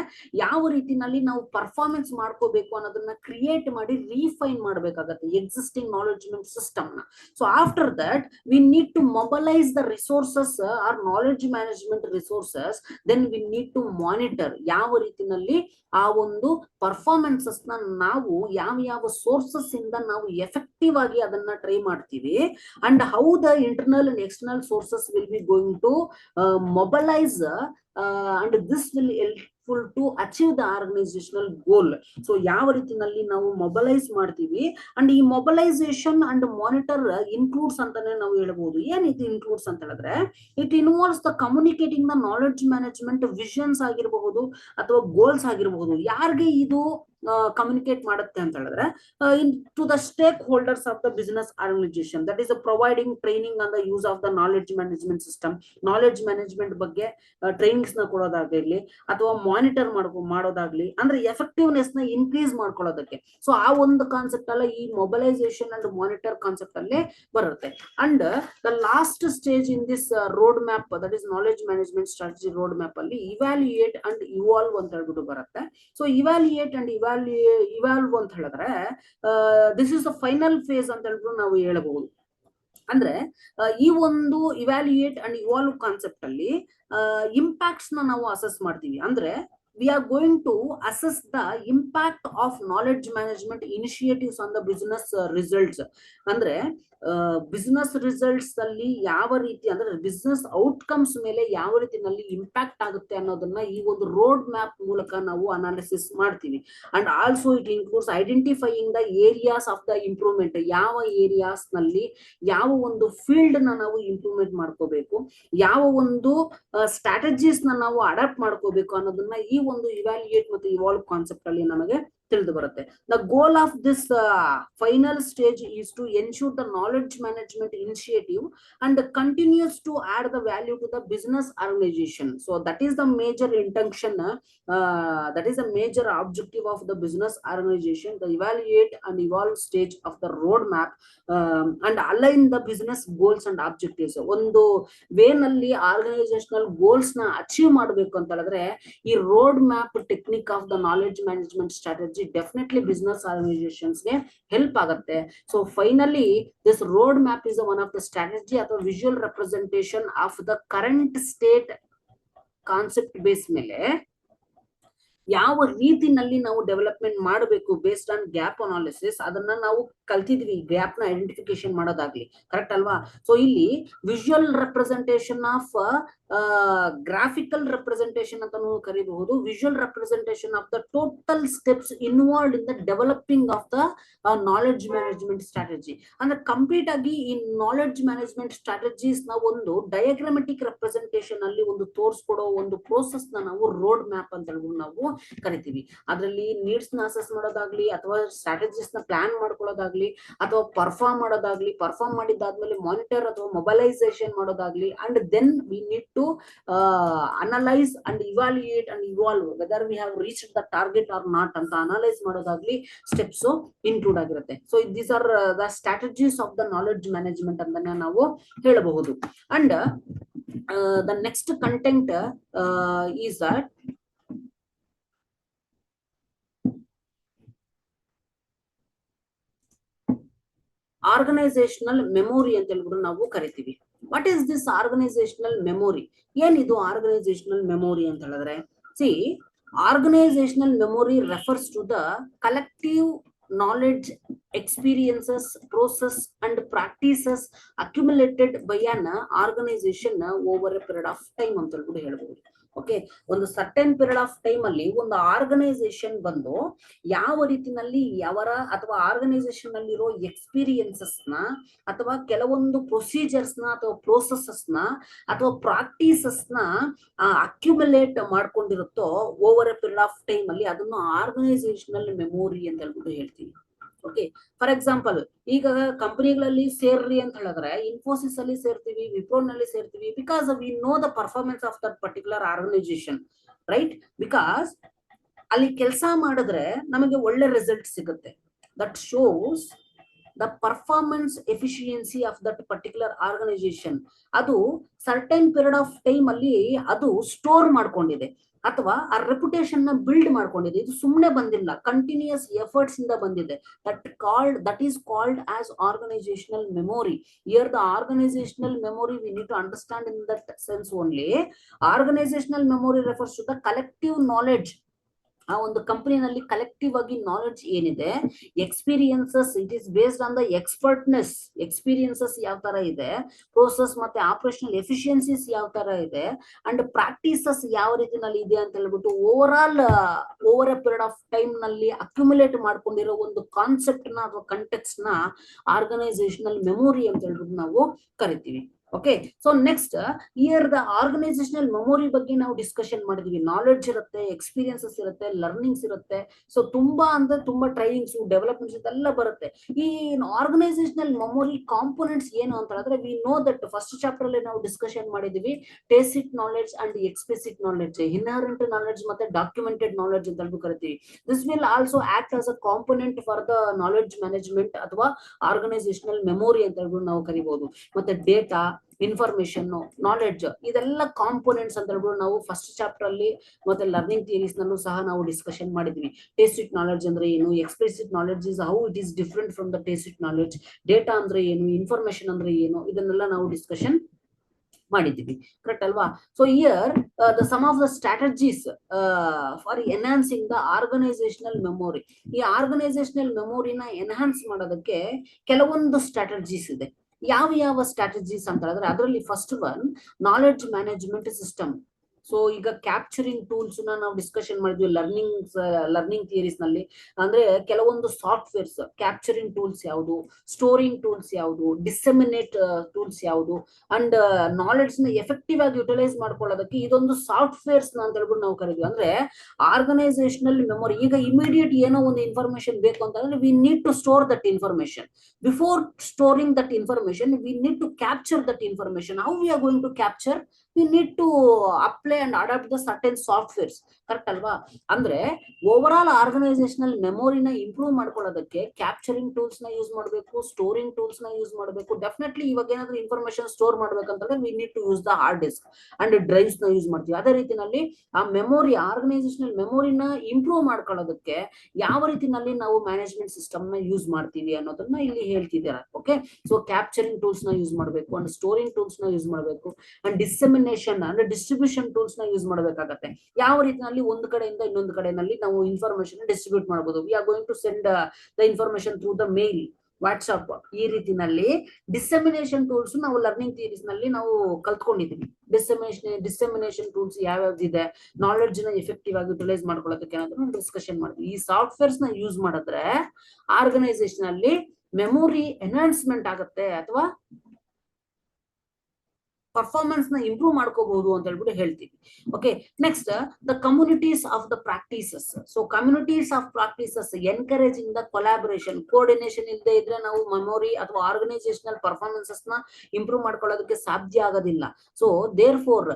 ಯಾವ ರೀತಿನಲ್ಲಿ ನಾವು ಪರ್ಫಾರ್ಮೆನ್ಸ್ ಮಾಡ್ಕೋಬೇಕು ಅನ್ನೋದನ್ನ ಕ್ರಿಯೇಟ್ ಮಾಡಿ ರೀಫೈನ್ ಮಾಡಬೇಕಾಗತ್ತೆ ಎಕ್ಸಿಸ್ಟಿಂಗ್ ನಾಲೆಡ್ಜ್ಮೆಂಟ್ ಸಿಸ್ಟಮ್ ನ. So after that we need to mobilise the resources or knowledge management resources, then we need to monitor ಯಾವ ರೀತಿನಲ್ಲಿ ಆ ಒಂದು ಪರ್ಫಾರ್ಮೆನ್ಸಸ್ ನ ನಾವು ಯಾವ ಸೋರ್ಸಸ್ ಇಂದ ನಾವು ಎಫೆಕ್ಟಿವ್ ಆಗಿ ಅದನ್ನ ಟ್ರೈ ಮಾಡ್ತೀವಿ, and how the internal and external sources will be going to mobilise and this will helpful to achieve the organizational goal. So ಯಾವ ರೀತಿನಲ್ಲಿ ನಾವು ಮೊಬಲೈಸ್ ಮಾಡ್ತೀವಿ, ಅಂಡ್ ಈ ಮೊಬಲೈಸೇಷನ್ ಅಂಡ್ ಮಾನಿಟರ್ ಇನ್ಕ್ಲೂಡ್ಸ್ ಅಂತಾನೆ ನಾವು ಹೇಳ್ಬಹುದು. ಏನಿದು ಇನ್ಕ್ಲೂಡ್ಸ್ ಅಂತ ಹೇಳಿದ್ರೆ, it involves the communicating the knowledge management visions ಆಗಿರಬಹುದು ಅಥವಾ ಗೋಲ್ಸ್ ಆಗಿರಬಹುದು. ಯಾರಿಗೆ ಇದು ಕಮ್ಯುನಿಕೇಟ್ ಮಾಡುತ್ತೆ ಅಂತ ಹೇಳಿದ್ರೆ, into the stakeholders of the business organisation, that is providing training on the use of the knowledge management system. Knowledge management ಬಗ್ಗೆ trainings ನ ಕೊಡೋದಾಗ್ಲಿ ಅಥವಾ ಮಾನಿಟರ್ ಮಾಡೋದಾಗ್ಲಿ, ಅಂದ್ರೆ ಎಫೆಕ್ಟಿವ್ನೆಸ್ ನ ಇನ್ಕ್ರೀಸ್ ಮಾಡ್ಕೊಳ್ಳೋದಕ್ಕೆ. ಸೊ ಆ ಒಂದು ಕಾನ್ಸೆಪ್ಟ್ ಅಲ್ಲ ಈ ಮೊಬಲೈಸೇಷನ್ ಅಂಡ್ ಮಾನಿಟರ್ ಕಾನ್ಸೆಪ್ಟ್ ಅಲ್ಲೇ ಬರುತ್ತೆ. And the last stage in this road map, that is knowledge management strategy road map ಅಲ್ಲಿ ಇವ್ಯಾಲ್ಯೂಯೇಟ್ ಅಂಡ್ ಇವಾಲ್ವ್ ಅಂತ ಹೇಳ್ಬಿಟ್ಟು ಬರುತ್ತೆ. ಸೊ ಇವ್ಯಾಲ್ಯೂಯೇಟ್ ಅಂಡ್ ಇವಾಲ್ವ್ ಅಂತ ಹೇಳಿದ್ರೆ, this is the final phase ಅಂತ ಹೇಳ್ಬಿಟ್ಟು ನಾವು ಹೇಳಬಹುದು. ಅಂದ್ರೆ ಈ ಒಂದು ಇವ್ಯಾಲ್ಯೂಯೇಟ್ ಅಂಡ್ ಇವಾಲ್ವ್ ಕಾನ್ಸೆಪ್ಟ್ ಅಲ್ಲಿ ಇಂಪ್ಯಾಕ್ಟ್ಸ್ ನ ನಾವು ಅಸೆಸ್ ಮಾಡ್ತೀವಿ. ಅಂದ್ರೆ we are going to assess the impact of knowledge management initiatives on the business results. ಅಂದ್ರೆ ಬಿಸ್ನೆಸ್ ರಿಸಲ್ಟ್ಸ್ ಅಲ್ಲಿ ಯಾವ ರೀತಿ, ಅಂದ್ರೆ ಬಿಸ್ನೆಸ್ ಔಟ್ಕಮ್ಸ್ ಮೇಲೆ ಯಾವ ರೀತಿನಲ್ಲಿ ಇಂಪ್ಯಾಕ್ಟ್ ಆಗುತ್ತೆ ಅನ್ನೋದನ್ನ ಈ ಒಂದು ರೋಡ್ ಮ್ಯಾಪ್ ಮೂಲಕ ನಾವು ಅನಾಲಿಸಿಸ್ ಮಾಡ್ತೀವಿ. And also it includes identifying the areas of the improvement. ಯಾವ ಏರಿಯಾಸ್ ನಲ್ಲಿ ಯಾವ ಒಂದು ಫೀಲ್ಡ್ ನ ನಾವು ಇಂಪ್ರೂವ್ಮೆಂಟ್ ಮಾಡ್ಕೋಬೇಕು, ಯಾವ ಒಂದು ಸ್ಟ್ರಾಟಜೀಸ್ ನ ನಾವು ಅಡಾಪ್ಟ್ ಮಾಡ್ಕೋಬೇಕು ಅನ್ನೋದನ್ನ ಈ ಒಂದು ಇವ್ಯಾಲ್ಯೂಯೇಟ್ ಮತ್ತು ಇವಾಲ್ವ್ ಕಾನ್ಸೆಪ್ಟ್ ಅಲ್ಲಿ ನಮಗೆ ತಿಳಿದು ಬರುತ್ತೆ. The goal of this final stage is to ensure the knowledge management initiative and continues to add the value to the business organisation. So that is the major intention, that is the major objective of the business organization, the evaluate and evolve stage of the roadmap, and align the business goals and objectives. ಒಂದು way ನಲ್ಲಿ organizational goals ನ achieve ಮಾಡಬೇಕು ಅಂತ ಹೇಳಿದ್ರೆ ಈ road map technique of the knowledge management strategy definitely business organizations ಗೆ help ಆಗುತ್ತೆ. So finally this road map is one of the strategy or visual representation of the current state concept base ಮೇಲೆ ಯಾವ ರೀತಿನಲ್ಲಿ ನಾವು development ಮಾಡಬೇಕು based on gap analysis, ಅದನ್ನ ನಾವು ಕಲ್ತಿದ್ವಿ. ಗ್ಯಾಪ್ ನ ಐಡೆಂಟಿಫಿಕೇಶನ್ ಮಾಡೋದಾಗ್ಲಿ, ಕರೆಕ್ಟ್ ಅಲ್ವಾ? ಸೊ ಇಲ್ಲಿ visual representation of graphical representation ಅಂತಾನು ಕರೀಬಹುದು, visual representation of the total steps involved in the developing of the knowledge management strategy. ಅಂದ್ರೆ ಕಂಪ್ಲೀಟ್ ಆಗಿ ಈ ನಾಲೆಡ್ಜ್ ಮ್ಯಾನೇಜ್ಮೆಂಟ್ ಸ್ಟ್ರಾಟಜೀಸ್ ನ ಒಂದು ಡಯಾಗ್ರಾಮೆಟಿಕ್ ರೆಪ್ರೆಸೆಂಟೇಷನ್ ಅಲ್ಲಿ ಒಂದು ತೋರಿಸ್ಕೊಡೋ ಒಂದು ಪ್ರೋಸೆಸ್ ನ ನಾವು ರೋಡ್ ಮ್ಯಾಪ್ ಅಂತ ಹೇಳ್ಬಿಟ್ಟು ನಾವು ಕರಿತೀವಿ. ಅದರಲ್ಲಿ ನೀಡ್ಸ್ ನ ಅಸೆಸ್ ಮಾಡೋದಾಗ್ಲಿ ಅಥವಾ ಸ್ಟ್ರಾಟಜೀಸ್ ನ ಪ್ಲಾನ್ ಮಾಡ್ಕೊಳ್ಳೋದಾಗ್ಲಿ ಅಥವಾ ಪರ್ಫಾರ್ಮ್ ಮಾಡೋದಾಗ್ಲಿ, ಪರ್ಫಾರ್ಮ್ ಮಾಡಿದ್ದಾದ್ಮೇಲೆ ಮಾನಿಟರ್ ಅಥವಾ ಮೊಬಲೈಸೇಷನ್ ಮಾಡೋದಾಗ್ಲಿ, and then we need to analyze and evaluate and evolve whether we have reached the target or not ಅಂತ ಅನಲೈಸ್ ಮಾಡೋದಾಗ್ಲಿ ಸ್ಟೆಪ್ಸ್ ಇನ್ಕ್ಲೂಡ್ ಆಗಿರುತ್ತೆ. So these are the strategies of the knowledge management ಅಂತ ನಾವು ಹೇಳಬಹುದು. And the next content is that organizational memory ಅಂತ ಹೇಳ್ಬಿಟ್ಟು ನಾವು ಕರಿತೀವಿ. What is this organizational memory? ಏನಿದು ಆರ್ಗನೈಸೇಷನಲ್ ಮೆಮೊರಿ ಅಂತ ಹೇಳಿದ್ರೆ, see organizational memory refers to the collective knowledge, experiences, process and practices accumulated by an organization over a period of time ಅಂತ ಹೇಳ್ಬಿಟ್ಟು ಹೇಳ್ಬಹುದು. ಓಕೆ, ಒಂದು ಸರ್ಟೆನ್ ಪೀರಿಯಡ್ ಆಫ್ ಟೈಮ್ ಅಲ್ಲಿ ಒಂದು organisation ಬಂದು ಯಾವ ರೀತಿನಲ್ಲಿ ಅವರ ಅಥವಾ ಆರ್ಗನೈಸೇಷನ್ ನಲ್ಲಿರೋ ಎಕ್ಸ್ಪೀರಿಯನ್ಸಸ್ ನ ಅಥವಾ ಕೆಲವೊಂದು ಪ್ರೊಸೀಜರ್ಸ್ ನ ಅಥವಾ ಪ್ರೋಸೆಸಸ್ ನ ಅಥವಾ ಪ್ರಾಕ್ಟೀಸಸ್ ನ ಅಕ್ಯುಮುಲೇಟ್ ಮಾಡ್ಕೊಂಡಿರುತ್ತೋ over a period of time ಅಲ್ಲಿ, ಅದನ್ನು ಆರ್ಗನೈಸೇಷನಲ್ ಮೆಮೊರಿ ಅಂತ ಹೇಳ್ಬಿಟ್ಟು ಹೇಳ್ತೀವಿ. ಓಕೆ, ಫಾರ್ ಎಕ್ಸಾಂಪಲ್ ಈಗ ಕಂಪನಿಗಳಲ್ಲಿ ಸೇರ್ರಿ ಅಂತ ಹೇಳಿದ್ರೆ ಇನ್ಫೋಸಿಸ್ ಅಲ್ಲಿ ಸೇರ್ತೀವಿ, ವಿಪ್ರೋ ನಲ್ಲಿ ಸೇರ್ತೀವಿ, because we know the performance of that particular organization, right? Because ಅಲ್ಲಿ ಕೆಲಸ ಮಾಡಿದ್ರೆ ನಮಗೆ ಒಳ್ಳೆ ರಿಸಲ್ಟ್ ಸಿಗುತ್ತೆ. That shows the performance efficiency of that particular organization ಅದು ಸರ್ಟೈನ್ ಪೀರಿಯಡ್ ಆಫ್ ಟೈಮ್ ಅಲ್ಲಿ ಅದು ಸ್ಟೋರ್ ಮಾಡ್ಕೊಂಡಿದೆ ಅಥವಾ ಆ ರೆಪ್ಯುಟೇಷನ್ ನ ಬಿಲ್ಡ್ ಮಾಡ್ಕೊಂಡಿದೆ. ಇದು ಸುಮ್ಮನೆ ಬಂದಿಲ್ಲ, ಕಂಟಿನ್ಯೂಸ್ ಎಫರ್ಟ್ಸ್ ಇಂದ ಬಂದಿದೆ. that is called as organizational memory. Here the organizational memory we need to understand in that sense only. Organizational memory refers to the collective knowledge. ಆ ಒಂದು ಕಂಪನಿನಲ್ಲಿ ಕಲೆಕ್ಟಿವ್ ಆಗಿ ನಾಲೆಡ್ಜ್ ಏನಿದೆ, experiences, it is based on the expertness. Experiences ಯಾವ ತರ ಇದೆ, process ಮತ್ತೆ operational ಎಫಿಷಿಯನ್ಸಿಸ್ ಯಾವ ತರ ಇದೆ, ಅಂಡ್ ಪ್ರಾಕ್ಟೀಸಸ್ ಯಾವ ರೀತಿನಲ್ಲಿ ಇದೆ ಅಂತ ಹೇಳ್ಬಿಟ್ಟು over a period of time ನಲ್ಲಿ ಅಕ್ಯುಮುಲೇಟ್ ಮಾಡ್ಕೊಂಡಿರೋ ಒಂದು ಕಾನ್ಸೆಪ್ಟ್ ನ ಅಥವಾ ಕಂಟೆಕ್ಸ್ಟ್ ನ ಆರ್ಗನೈಸೇಷನಲ್ ಮೆಮೊರಿ ಅಂತ ಹೇಳ್ಬಿಟ್ಟು ನಾವು ಕರಿತೀವಿ. Okay, so next here the organisational memory ಬಗ್ಗೆ ನಾವು ಡಿಸ್ಕಷನ್ ಮಾಡಿದ್ವಿ. ನಾಲೆಡ್ಜ್ ಇರುತ್ತೆ, ಎಕ್ಸ್ಪೀರಿಯನ್ಸಸ್ ಇರುತ್ತೆ, ಲರ್ನಿಂಗ್ಸ್ ಇರುತ್ತೆ. ಸೊ ತುಂಬಾ ಅಂದ್ರೆ ತುಂಬಾ ಟ್ರೈನಿಂಗ್ಸ್, ಡೆವಲಪ್ಮೆಂಟ್ಸ್ ಇದೆಲ್ಲ ಬರುತ್ತೆ. ಈ ಆರ್ಗನೈಸೇಷನಲ್ ಮೆಮೊರಿ ಕಾಂಪೋನೆಂಟ್ಸ್ ಏನು ಅಂತ ಹೇಳಿದ್ರೆ, we know that first chapter ಅಲ್ಲಿ ನಾವು ಡಿಸ್ಕಷನ್ ಮಾಡಿದ್ವಿ tacit knowledge and explicit knowledge, inherent knowledge ಮತ್ತೆ ಡಾಕ್ಯುಮೆಂಟೆಡ್ ನಾಲೆಡ್ಜ್ ಅಂತ ಹೇಳ್ಬಿಟ್ಟು ಕರಿತೀವಿ. This will also act as a component for the knowledge management or organizational memory ಅಂತ ಹೇಳ್ಬಿಟ್ಟು ನಾವು ಕರಿಬಹುದು. ಮತ್ತೆ ಡೇಟಾ, ಇನ್ಫಾರ್ಮೇಶನ್, ನಾಲೆಡ್ಜ್ ಇದೆಲ್ಲ ಕಾಂಪೋನೆಂಟ್ಸ್ ಅಂತ ಹೇಳ್ಬಿಟ್ಟು ನಾವು ಫಸ್ಟ್ ಚಾಪ್ಟರ್ ಅಲ್ಲಿ ಮತ್ತೆ ಲರ್ನಿಂಗ್ ಥಿಯರೀಸ್ ನಲ್ಲೂ ಸಹ ನಾವು ಡಿಸ್ಕಷನ್ ಮಾಡಿದ್ವಿ. ಟೇಸಿಟ್ ನಾಲೆಡ್ಜ್ ಅಂದ್ರೆ ಏನು, explicit knowledge is how it is different from the tacit knowledge, data ಅಂದ್ರೆ ಏನು, ಇನ್ಫಾರ್ಮೇಶನ್ ಅಂದ್ರೆ ಏನು, ಇದನ್ನೆಲ್ಲ ನಾವು ಡಿಸ್ಕಷನ್ ಮಾಡಿದ್ದೀವಿ. ಕರೆಕ್ಟ್ ಅಲ್ವಾ? So here the some of the strategies for enhancing the organisational memory. ಈ ಆರ್ಗನೈಸೇಷನಲ್ ಮೆಮೊರಿನ ಎನ್ಹಾನ್ಸ್ ಮಾಡೋದಕ್ಕೆ ಕೆಲವೊಂದು ಸ್ಟ್ರಾಟಜೀಸ್ ಇದೆ. ಯಾವ ಸ್ಟ್ರಾಟಜೀಸ್ ಅಂತ ಹೇಳಿದ್ರೆ, ಅದರಲ್ಲಿ first one knowledge management system. So ಈಗ ಕ್ಯಾಪ್ಚರಿಂಗ್ ಟೂಲ್ಸ್ ನಾವು ಡಿಸ್ಕಷನ್ ಮಾಡಿದ್ವಿ ಲರ್ನಿಂಗ್ ಥಿಯರೀಸ್ ನಲ್ಲಿ. ಅಂದ್ರೆ ಕೆಲವೊಂದು ಸಾಫ್ಟ್ವೇರ್ಸ್ ಕ್ಯಾಪ್ಚರಿಂಗ್ ಟೂಲ್ಸ್ ಯಾವುದು, ಸ್ಟೋರಿಂಗ್ ಟೂಲ್ಸ್ ಯಾವುದು, ಡಿಸೆಮಿನೇಟ್ ಟೂಲ್ಸ್ ಯಾವುದು, ಅಂಡ್ ನಾಲೆಡ್ಜ್ ನ ಎಫೆಕ್ಟಿವ್ ಆಗಿ ಯುಟಿಲೈಸ್ ಮಾಡ್ಕೊಳ್ಳೋದಕ್ಕೆ ಇದೊಂದು ಸಾಫ್ಟ್ವೇರ್ಸ್ ಅಂತ ಹೇಳ್ಬಿಟ್ಟು ನಾವು ಕರೀತೀವಿ. ಅಂದ್ರೆ ಆರ್ಗನೈಸೇಷನಲ್ ಮೆಮೊರಿ, ಈಗ ಇಮಿಡಿಯೇಟ್ ಏನೋ ಒಂದು ಇನ್ಫಾರ್ಮೇಶನ್ ಬೇಕು ಅಂತಂದ್ರೆ we need to store that information. Before storing that information, we need to capture that information. How we are going to capture? We need to apply and adapt the certain softwares. Correct ಅಲ್ವಾ? ಅಂದ್ರೆ over all organizational ಮೆಮೊರಿನ improve ಮಾಡ್ಕೊಳ್ಳೋದಕ್ಕೆ capturing tools ನ use ಮಾಡಬೇಕು, storing tools ನ use ಮಾಡಬೇಕು. Definitely ಇವಾಗ ಏನಾದ್ರೂ ಇನ್ಫಾರ್ಮೇಶನ್ ಸ್ಟೋರ್ ಮಾಡ್ಬೇಕಂತಂದ್ರೆ we need to use the hard disk and drives ನ ಯೂಸ್ ಮಾಡ್ತೀವಿ. ಅದೇ ರೀತಿನಲ್ಲಿ ಆ ಮೆಮೊರಿ, ಆರ್ಗನೈಸೇಷನಲ್ ಮೆಮೊರಿನ ಇಂಪ್ರೂವ್ ಮಾಡ್ಕೊಳ್ಳೋದಕ್ಕೆ ಯಾವ ರೀತಿನಲ್ಲಿ ನಾವು ಮ್ಯಾನೇಜ್ಮೆಂಟ್ ಸಿಸ್ಟಮ್ ನ ಯೂಸ್ ಮಾಡ್ತೀವಿ ಅನ್ನೋದನ್ನ ಇಲ್ಲಿ ಹೇಳ್ತಿದ್ದಾರೆ. ಓಕೆ, ಸೊ ಕ್ಯಾಪ್ಚರಿಂಗ್ ಟೂಲ್ಸ್ ನ ಯೂಸ್ ಮಾಡಬೇಕು, ಅಂಡ್ ಸ್ಟೋರಿಂಗ್ ಟೂಲ್ಸ್ ನ ಯೂಸ್ ಮಾಡಬೇಕು, ಅಂಡ್ ಡಿಸೆಮಿನೇಷನ್ ಅಂದ್ರೆ ಡಿಸ್ಟ್ರಿಬ್ಯೂಷನ್ ಟೂಲ್ಸ್ ನ ಯೂಸ್ ಮಾಡಬೇಕಾಗತ್ತೆ. ಯಾವ ರೀತಿಯಲ್ಲಿ ಒಂದು ಕಡೆಯಿಂದ ಇನ್ನೊಂದು ಕಡೆಯಲ್ಲಿ ನಾವು ಇನ್ಫಾರ್ಮೇಶನ್ ಡಿಸ್ಟ್ರಿಬ್ಯೂಟ್ ಮಾಡಬಹುದು. We are going to send the information through the mail, WhatsApp. ಈ ರೀತಿನಲ್ಲಿ ಡಿಸೆಮಿನೇಷನ್ ಟೂಲ್ಸ್ ನಾವು ಲರ್ನಿಂಗ್ ಥಿಯರೀಸ್ ನಲ್ಲಿ ನಾವು ಕಲ್ತ್ಕೊಂಡಿದ್ವಿ. ಡಿಸೆಮಿನೇಷನ್ ಟೂಲ್ಸ್ ಯಾವ್ಯಾವ್ದಿದೆ, ನಾಲೆಡ್ಜ್ ನ ಎಫೆಕ್ಟಿವ್ ಆಗಿ ಯುಟಿಲೈಸ್ ಮಾಡ್ಕೊಳ್ಳೋದಕ್ಕೆ ಏನಾದ್ರು ಡಿಸ್ಕಷನ್ ಮಾಡಿದ್ವಿ. ಈ ಸಾಫ್ಟ್ವೇರ್ಸ್ ನ ಯೂಸ್ ಮಾಡಿದ್ರೆ ಆರ್ಗನೈಸೇಷನ್ ಅಲ್ಲಿ ಮೆಮೊರಿ ಎನ್ಹಾನ್ಸ್ಮೆಂಟ್ ಆಗುತ್ತೆ ಅಥವಾ ಪರ್ಫಾರ್ಮೆನ್ಸ್ ನ ಇಂಪ್ರೂವ್ ಮಾಡ್ಕೋಬಹುದು ಅಂತ ಹೇಳ್ಬಿಟ್ಟು ಹೇಳ್ತೀವಿ. Okay, next the communities of the practices. So communities of practices encouraging the collaboration. Coordination ಇಲ್ಲದೆ ಇದ್ರೆ ನಾವು ಮೆಮೊರಿ ಅಥವಾ ಆರ್ಗನೈಸೇಷನಲ್ ಪರ್ಫಾರ್ಮೆನ್ಸಸ್ ನ ಇಂಪ್ರೂವ್ ಮಾಡ್ಕೊಳ್ಳೋದಕ್ಕೆ ಸಾಧ್ಯ ಆಗೋದಿಲ್ಲ. So therefore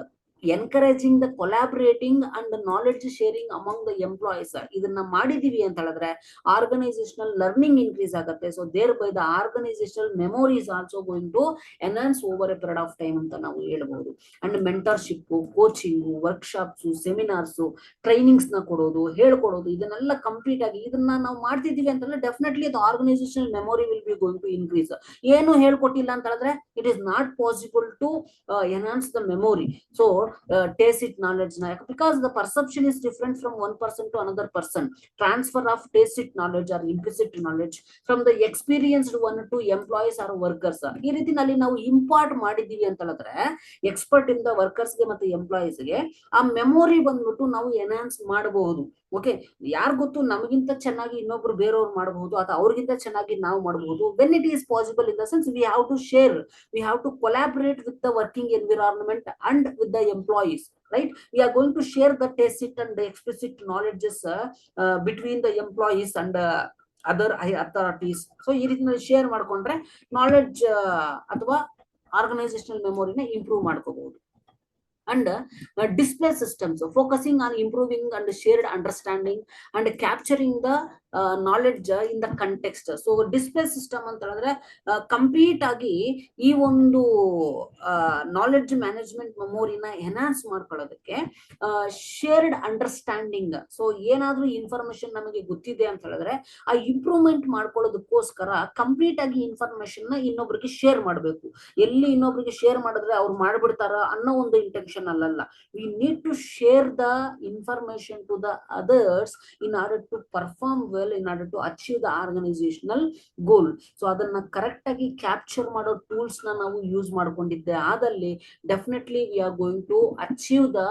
encouraging the collaborating and knowledge sharing among the employees. ಇದನ್ನ ಮಾಡಿದೀವಿ ಅಂತ ಹೇಳಿದ್ರೆ ಆರ್ಗನೈಸೇಷನಲ್ ಲರ್ನಿಂಗ್ ಇನ್ಕ್ರೀಸ್ ಆಗುತ್ತೆ. So thereby the organisational memory is also going to enhance over a period of time ಅಂತ ನಾವು ಹೇಳ್ಬಹುದು. And mentorship, coaching, workshops, seminars, trainings ನ ಕೊಡೋದು, ಹೇಳ್ಕೊಡೋದು, ಇದನ್ನೆಲ್ಲ ಕಂಪ್ಲೀಟ್ ಆಗಿ ಇದನ್ನ ನಾವು ಮಾಡ್ತಿದೀವಿ ಅಂತಂದ್ರೆ definitely the organisational memory will be going to increase. ಏನು ಹೇಳ್ಕೊಟ್ಟಿಲ್ಲ ಅಂತ ಹೇಳಿದ್ರೆ it is not possible to enhance the memory. So tacit knowledge na, because the perception is different from one person to another person. Transfer of tacit knowledge or implicit knowledge from the experienced one to employees or workers. ಈ ರೀತಿನಲ್ಲಿ ನಾವು import ಮಾಡಿದೀವಿ ಅಂತ ಹೇಳಿದ್ರೆ expert ಇಂದ workers ಗೆ ಮತ್ತೆ employees ಗೆ ಆ ಮೆಮೊರಿ ಬಂದ್ಬಿಟ್ಟು ನಾವು ಎನ್ಹಾನ್ಸ್ ಮಾಡಬಹುದು. ಓಕೆ, ಯಾರು ಗೊತ್ತು, ನಮಗಿಂತ ಚೆನ್ನಾಗಿ ಇನ್ನೊಬ್ರು ಬೇರೆಯವ್ರು ಮಾಡಬಹುದು ಅಥವಾ ಅವ್ರಿಗಿಂತ ಚೆನ್ನಾಗಿ ನಾವು ಮಾಡಬಹುದು. When it is possible in the sense we have to share, we have to collaborate with the working environment and with the employees, right? We are going to share the tacit and the explicit knowledges between the employees and other authorities. So ಈ ರೀತಿಯಲ್ಲಿ share ಮಾಡ್ಕೊಂಡ್ರೆ knowledge ಅಥವಾ organisational ಮೆಮೊರಿನ improve ಮಾಡ್ಕೋಬಹುದು. and display systems, focusing on improving and shared understanding and capturing the knowledge in the context. So display system ಅಂತ ಹೇಳಿದ್ರೆ complete ಆಗಿ ಈ ಒಂದು ನಾಲೆಡ್ಜ್ ಮ್ಯಾನೇಜ್ಮೆಂಟ್ ಮೆಮೊರಿನ ಎನ್ಹಾನ್ಸ್ ಮಾಡ್ಕೊಳ್ಳೋದಕ್ಕೆ ಶೇರ್ಡ್ ಅಂಡರ್ಸ್ಟ್ಯಾಂಡಿಂಗ್. ಸೊ ಏನಾದ್ರೂ ಇನ್ಫಾರ್ಮೇಶನ್ ನಮಗೆ ಗೊತ್ತಿದೆ ಅಂತ ಹೇಳಿದ್ರೆ ಆ ಇಂಪ್ರೂವ್ಮೆಂಟ್ ಮಾಡ್ಕೊಳ್ಳೋದಕ್ಕೋಸ್ಕರ ಕಂಪ್ಲೀಟ್ ಆಗಿ ಇನ್ಫಾರ್ಮೇಶನ್ ನ ಇನ್ನೊಬ್ರಿಗೆ ಶೇರ್ ಮಾಡಬೇಕು. ಎಲ್ಲಿ ಇನ್ನೊಬ್ರಿಗೆ ಶೇರ್ ಮಾಡಿದ್ರೆ ಅವ್ರು ಮಾಡ್ಬಿಡ್ತಾರ ಅನ್ನೋ ಒಂದು ಇಂಟೆನ್ಷನ್ ಅಲ್ಲಲ್ಲ. We need to share the information to the others in order to perform well, in order to achieve the organizational goal. So ಅದನ್ನ ಕರೆಕ್ಟ್ ಆಗಿ ಕ್ಯಾಪ್ಚರ್ ಮಾಡೋ ಟೂಲ್ಸ್ ನ ನಾವು ಯೂಸ್ ಮಾಡ್ಕೊಂಡಿದ್ದೆ ಆದಲ್ಲಿ definitely we are going to achieve the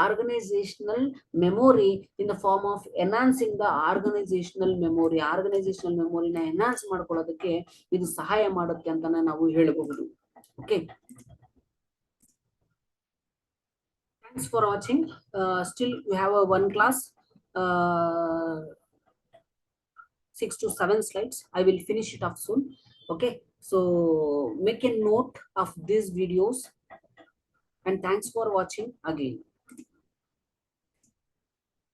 organisational memory in the form of enhancing the organisational memory. Organizational ಮೆಮೊರಿನ enhance ಮಾಡ್ಕೊಳ್ಳೋದಕ್ಕೆ ಇದು ಸಹಾಯ ಮಾಡುತ್ತೆ ಅಂತಾನೆ ನಾವು ಹೇಳಬಹುದು. Okay, thanks for watching. Still we have one class, 6 to 7 slides. I will finish it off soon. Okay, so make a note of these videos, and thanks for watching again.